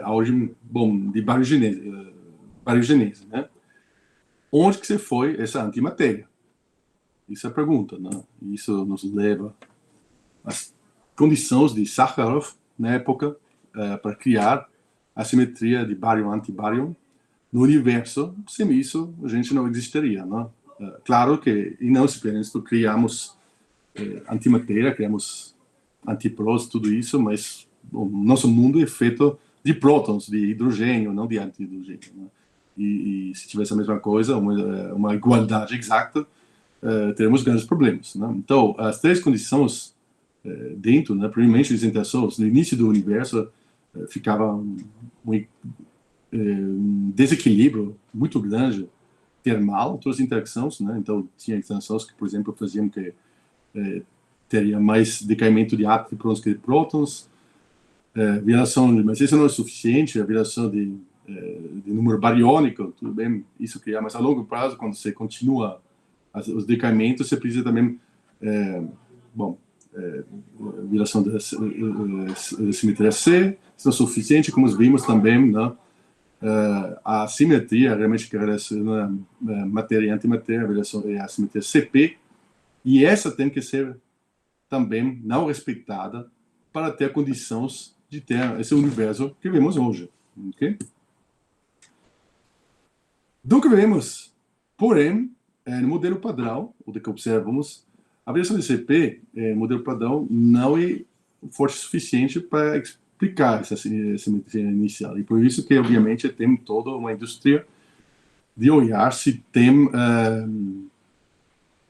a origem, bom, de bariogenese, né? Onde que você foi essa antimatéria? Isso é a pergunta, né? Isso nos leva às condições de Sakharov, na época, para criar a simetria de bárion-antibárion no universo. Sem isso, a gente não existiria, né? Claro que, em nosso experimento, criamos antimatéria, criamos antiprós, tudo isso, mas o nosso mundo é feito de prótons, de hidrogênio, não de antihidrogênio, né? E se tivesse a mesma coisa, uma igualdade exata, teremos grandes problemas, né? Então, as três condições dentro, né, primeiramente as interações no início do universo, ficava um desequilíbrio muito grande termal, todas as interações, né? Então tinha interações que, por exemplo, faziam que teria mais decaimento de átomos que de prótons, mas isso não é suficiente, a violação de número bariônico, tudo bem, isso que é, mas a longo prazo, quando você continua os decaimentos, você precisa também, violação da simetria C, isso não é suficiente, como vimos também, né? a simetria realmente que relaciona matéria e antimatéria, a simetria CP, e essa tem que ser também não respeitada para ter condições de ter esse universo que vemos hoje. Okay? Do que vemos, porém, no modelo padrão, o que observamos, a variação de CP, modelo padrão, não é forte o suficiente para explicar essa simetria inicial. E por isso que, obviamente, tem toda uma indústria de olhar se tem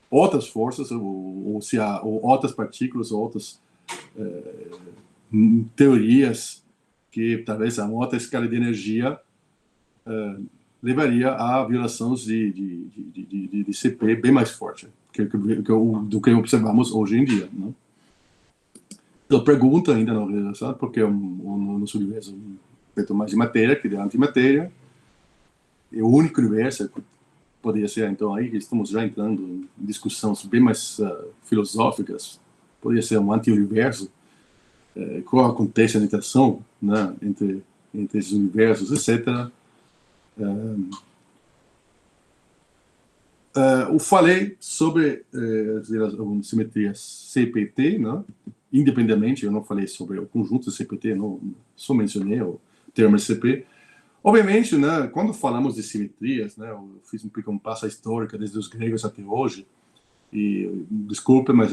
outras forças, ou se há outras partículas, ou outras teorias que talvez a outra escala de energia levaria a violações de CP bem mais forte do que observamos hoje em dia. Né? Então, pergunta ainda não realizada, porque o nosso universo é feito mais de matéria que de antimatéria. E o único universo poderia ser, então, aí que estamos já entrando em discussões bem mais filosóficas, poderia ser um anti-universo, qual acontece a interação, né, entre esses universos, etc. Eu falei sobre as simetrias CPT, né? Independentemente, eu não falei sobre o conjunto CPT, não só mencionei o termo CP. Obviamente, né, quando falamos de simetrias, né, eu fiz um passo histórica desde os gregos até hoje, e desculpe, mas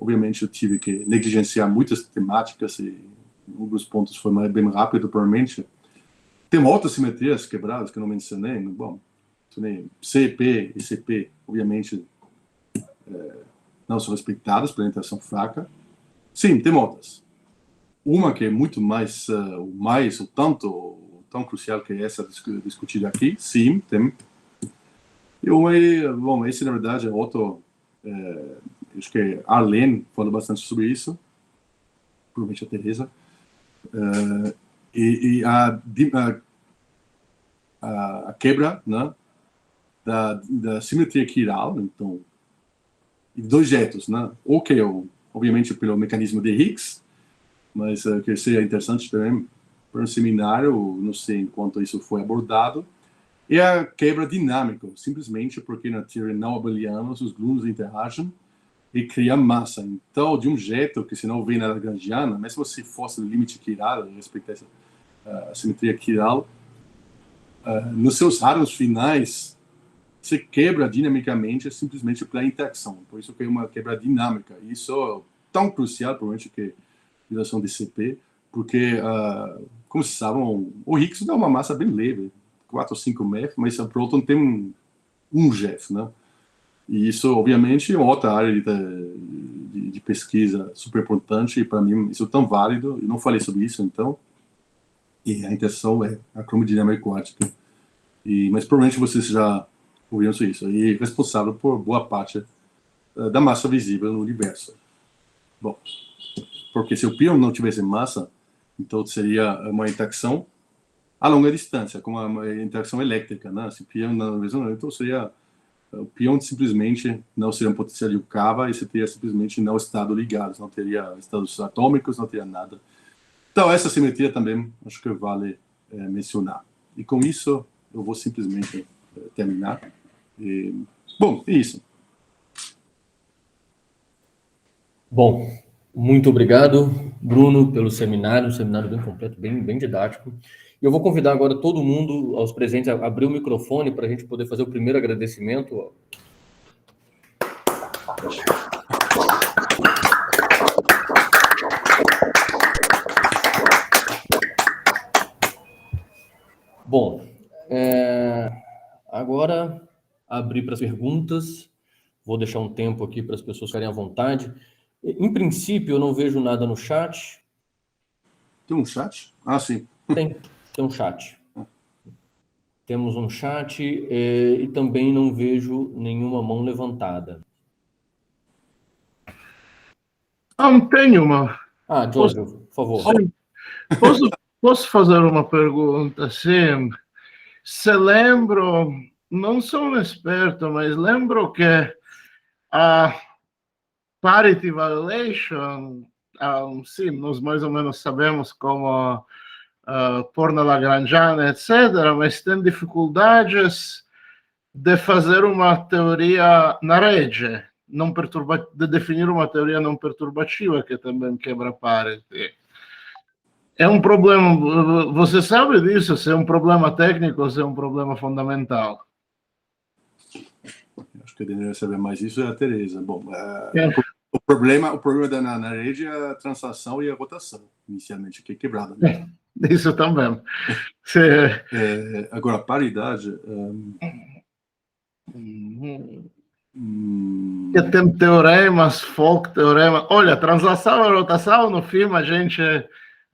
obviamente eu tive que negligenciar muitas temáticas e um dos pontos foi bem rápido, provavelmente. Tem outras simetrias quebradas que eu não mencionei, bom, CP e CP, obviamente, não são respeitadas pela interação fraca. Sim, tem outras. Uma que é muito mais, tão crucial que essa discutida aqui, sim, tem. E uma, bom, esse na verdade é outro, acho que a Arlene falou bastante sobre isso, provavelmente a Teresa, e a quebra, né, da simetria quiral, então, de dois jeitos, né, ou que obviamente pelo mecanismo de Higgs, mas que seria interessante também para um seminário, não sei enquanto isso foi abordado, é a quebra dinâmica, simplesmente porque na teoria não abeliana os gluons interagem e criam massa. Então, de um jeito que se não vem na lagrangiana, mesmo se fosse no limite quiral, respeitar a simetria quiral, nos seus raros finais, se quebra dinamicamente simplesmente pela interação. Por isso que é uma quebra dinâmica. Isso é tão crucial, provavelmente, que a violação de CP, porque, como vocês sabem, o Higgs dá uma massa bem leve, 4 ou 5 MeV, mas o próton tem 1 GeV, né? E isso, obviamente, é uma outra área de pesquisa super importante, e para mim isso é tão válido. Eu não falei sobre isso, então, e a intenção é a cromodinâmica quântica. Mas provavelmente vocês já ouviram isso. E é responsável por boa parte da massa visível no universo. Bom, porque se o pion não tivesse massa, então seria uma interação a longa distância, como uma interação elétrica, né? Se o pion não ressonancia, então seria o pion simplesmente não seria um potencial de Yukawa e você teria simplesmente não estado ligados, não teria estados atômicos, não teria nada. Então essa simetria também acho que vale mencionar. E com isso eu vou simplesmente terminar. Bom, é isso. Bom, muito obrigado, Bruno, pelo seminário, um seminário bem completo, bem didático. E eu vou convidar agora todo mundo, aos presentes, a abrir o microfone para a gente poder fazer o primeiro agradecimento. Bom, agora abrir para as perguntas. Vou deixar um tempo aqui para as pessoas ficarem à vontade. Em princípio, eu não vejo nada no chat. Tem um chat? Ah, sim. Tem um chat. Temos um chat e também não vejo nenhuma mão levantada. Tenho uma. Giorgio, por favor. Posso fazer uma pergunta? Sim. Se lembro, não sou um experto, mas lembro que a parity violation, sim, nós mais ou menos sabemos como pôr na Lagrangiana, etc., mas tem dificuldades de fazer uma teoria na rede, de definir uma teoria não perturbativa, que também quebra pares. É um problema, você sabe disso, se é um problema técnico ou se é um problema fundamental? Acho que deveria saber mais isso é a Tereza. Bom, o problema na rede é a translação e a rotação, inicialmente, que é quebrada. Né? Isso também. Agora, a paridade... Que tem teoremas, folk teorema. Olha, translação e rotação, no fim,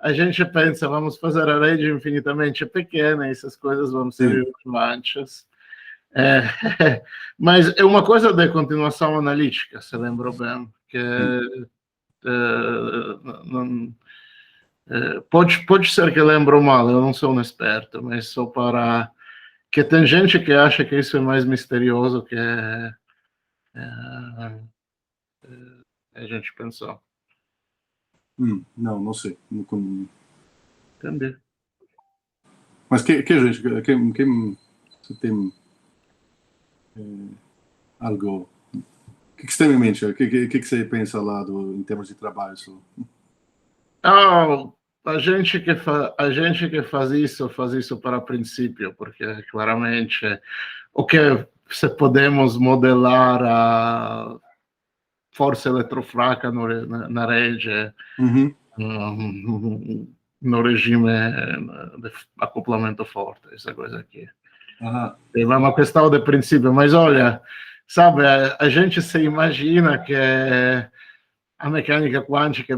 a gente pensa, vamos fazer a rede infinitamente pequena, essas coisas vão ser irrelevantes. Mas é uma coisa de continuação analítica, se lembro bem, que pode ser que lembro mal, eu não sou um experto, mas só para que tem gente que acha que isso é mais misterioso que a gente pensou. Não sei. Entendi. Mas que gente, você tem algo... O que você tem em mente? O que você pensa lá em termos de trabalho? A gente que faz isso para princípio, porque claramente o que se podemos modelar a força eletrofraca na rede, no regime de acoplamento forte, essa coisa aqui. É uma questão de princípio, mas olha, sabe, a gente se imagina que a mecânica quântica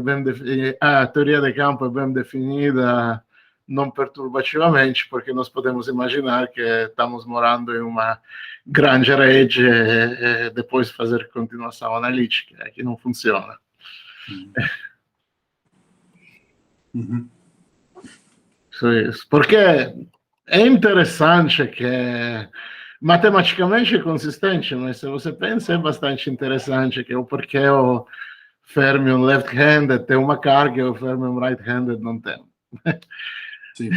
a teoria de campo é bem definida não perturbativamente, porque nós podemos imaginar que estamos morando em uma grande rede e depois fazer continuação analítica, que não funciona. Isso. Porque é interessante que matematicamente é consistente, mas se você pensa, é bastante interessante que o porquê o fermion left-handed tem uma carga e o fermion right-handed não tem. Sim.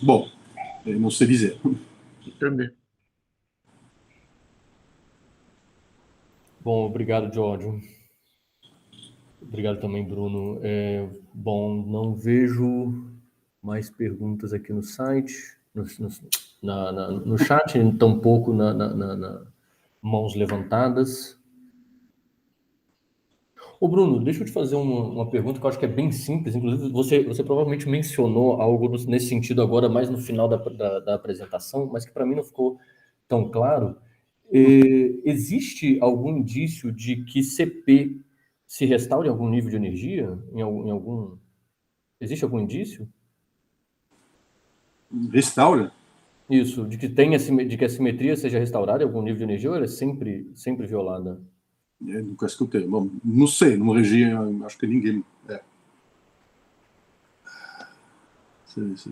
Bom, não sei dizer. Entendi. Bom, obrigado, Giorgio. Obrigado também, Bruno. Bom, não vejo mais perguntas aqui no site, no chat, tampouco na mãos levantadas. Ô, Bruno, deixa eu te fazer uma pergunta que eu acho que é bem simples. Inclusive, você provavelmente mencionou algo nesse sentido agora, mais no final da apresentação, mas que para mim não ficou tão claro. Existe algum indício de que CP se restaure algum nível de energia? Existe algum indício? Restaura? Isso, de que a simetria seja restaurada em algum nível de energia ou ela é sempre violada? Eu nunca escutei. Bom, não sei, numa região, acho que ninguém...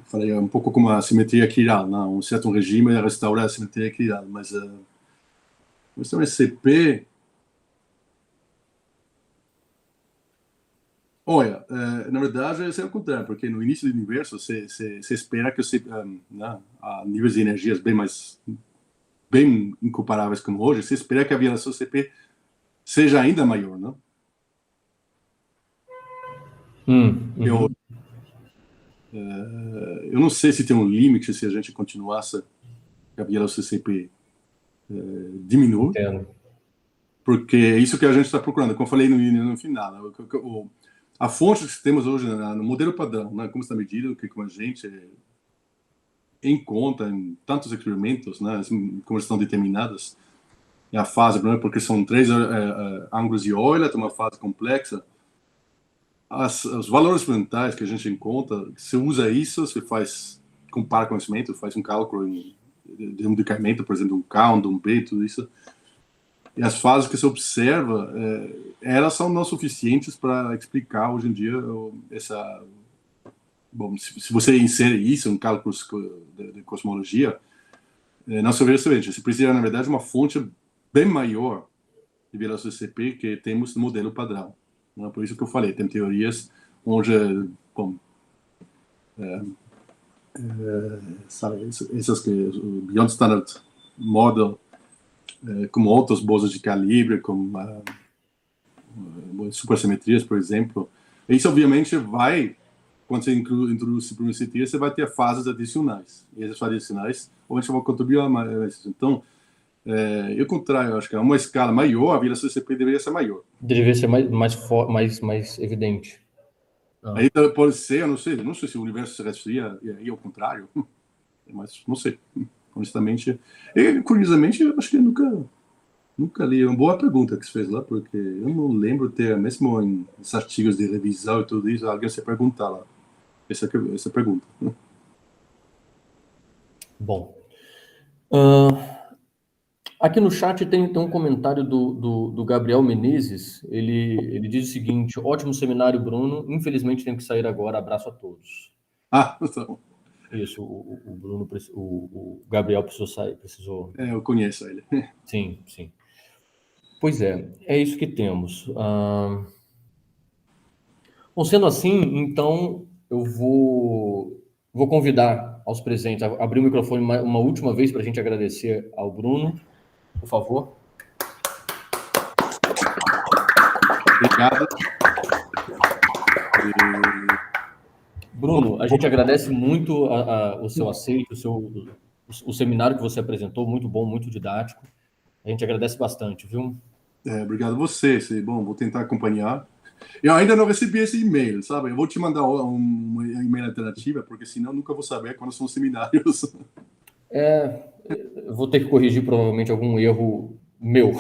Falei, um pouco como a simetria quiral, não? Um certo regime restaura a simetria quiral, mas também CP... Olha, na verdade, é o contrário, porque no início do universo você espera que a níveis de energias bem incomparáveis como hoje, você espera que a violação CP seja ainda maior, não? Eu não sei se tem um limite se a gente continuasse a violação CP diminui, porque é isso que a gente está procurando, como eu falei no final, a fonte que temos hoje no modelo padrão, né, como está medido, que como a gente encontra em tantos experimentos, né, como estão determinadas, é a fase, porque são 3 ângulos de Euler, tem uma fase complexa. Os valores experimentais que a gente encontra, você usa isso, você compara conhecimento, faz um cálculo de um decremento, por exemplo, um K, um B, tudo isso. E as fases que você observa, elas são não suficientes para explicar hoje em dia essa... Bom, se você insere isso em cálculos de cosmologia, não se vê suficiente. Você precisa, na verdade, de uma fonte bem maior de velocidade CP que temos no modelo padrão. Né? Por isso que eu falei, tem teorias onde, bom, sabe, essas que o Beyond Standard Model, como outras bolsas de calibre, como supersimetrias, por exemplo, isso obviamente vai, quando você introduz supersimetria, você vai ter fases adicionais, e essas fases adicionais obviamente vão contribuir a mais. Então, eu contrário, acho que a uma escala maior, a vida CCP deveria ser maior. Deveria ser mais evidente. Aí pode ser, eu não sei se o universo se restriria aí ao contrário, mas não sei, honestamente. E, curiosamente, eu acho que eu nunca li. É uma boa pergunta que você fez lá, porque eu não lembro ter, mesmo em artigos de revisão e tudo isso, alguém se perguntar lá essa pergunta. Bom, aqui no chat tem um comentário do Gabriel Menezes. Ele diz o seguinte: ótimo seminário, Bruno. Infelizmente tenho que sair agora. Abraço a todos. Então. Isso, o Bruno, o Gabriel precisou. Eu conheço ele. Sim. Pois é isso que temos. Bom, sendo assim, então eu vou convidar aos presentes a abrir o microfone uma última vez para a gente agradecer ao Bruno, por favor. Obrigado. Bruno, a gente agradece muito o seu aceito, o seminário que você apresentou, muito bom, muito didático. A gente agradece bastante, viu? Obrigado a você. Bom, vou tentar acompanhar. Eu ainda não recebi esse e-mail, sabe? Eu vou te mandar uma e-mail alternativa, porque senão eu nunca vou saber quando são os seminários. Eu vou ter que corrigir provavelmente algum erro meu.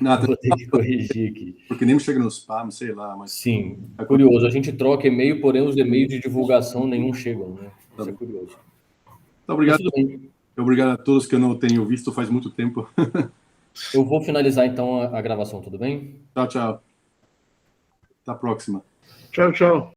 Nada. Vou ter que corrigir aqui. Porque nem me chega no spam, sei lá. Mas... Sim, curioso. A gente troca e-mail, porém os e-mails de divulgação nenhum chegam, né? Isso é curioso. Então, obrigado. Obrigado a todos que eu não tenho visto faz muito tempo. Eu vou finalizar então a gravação, tudo bem? Tchau. Até a próxima. Tchau.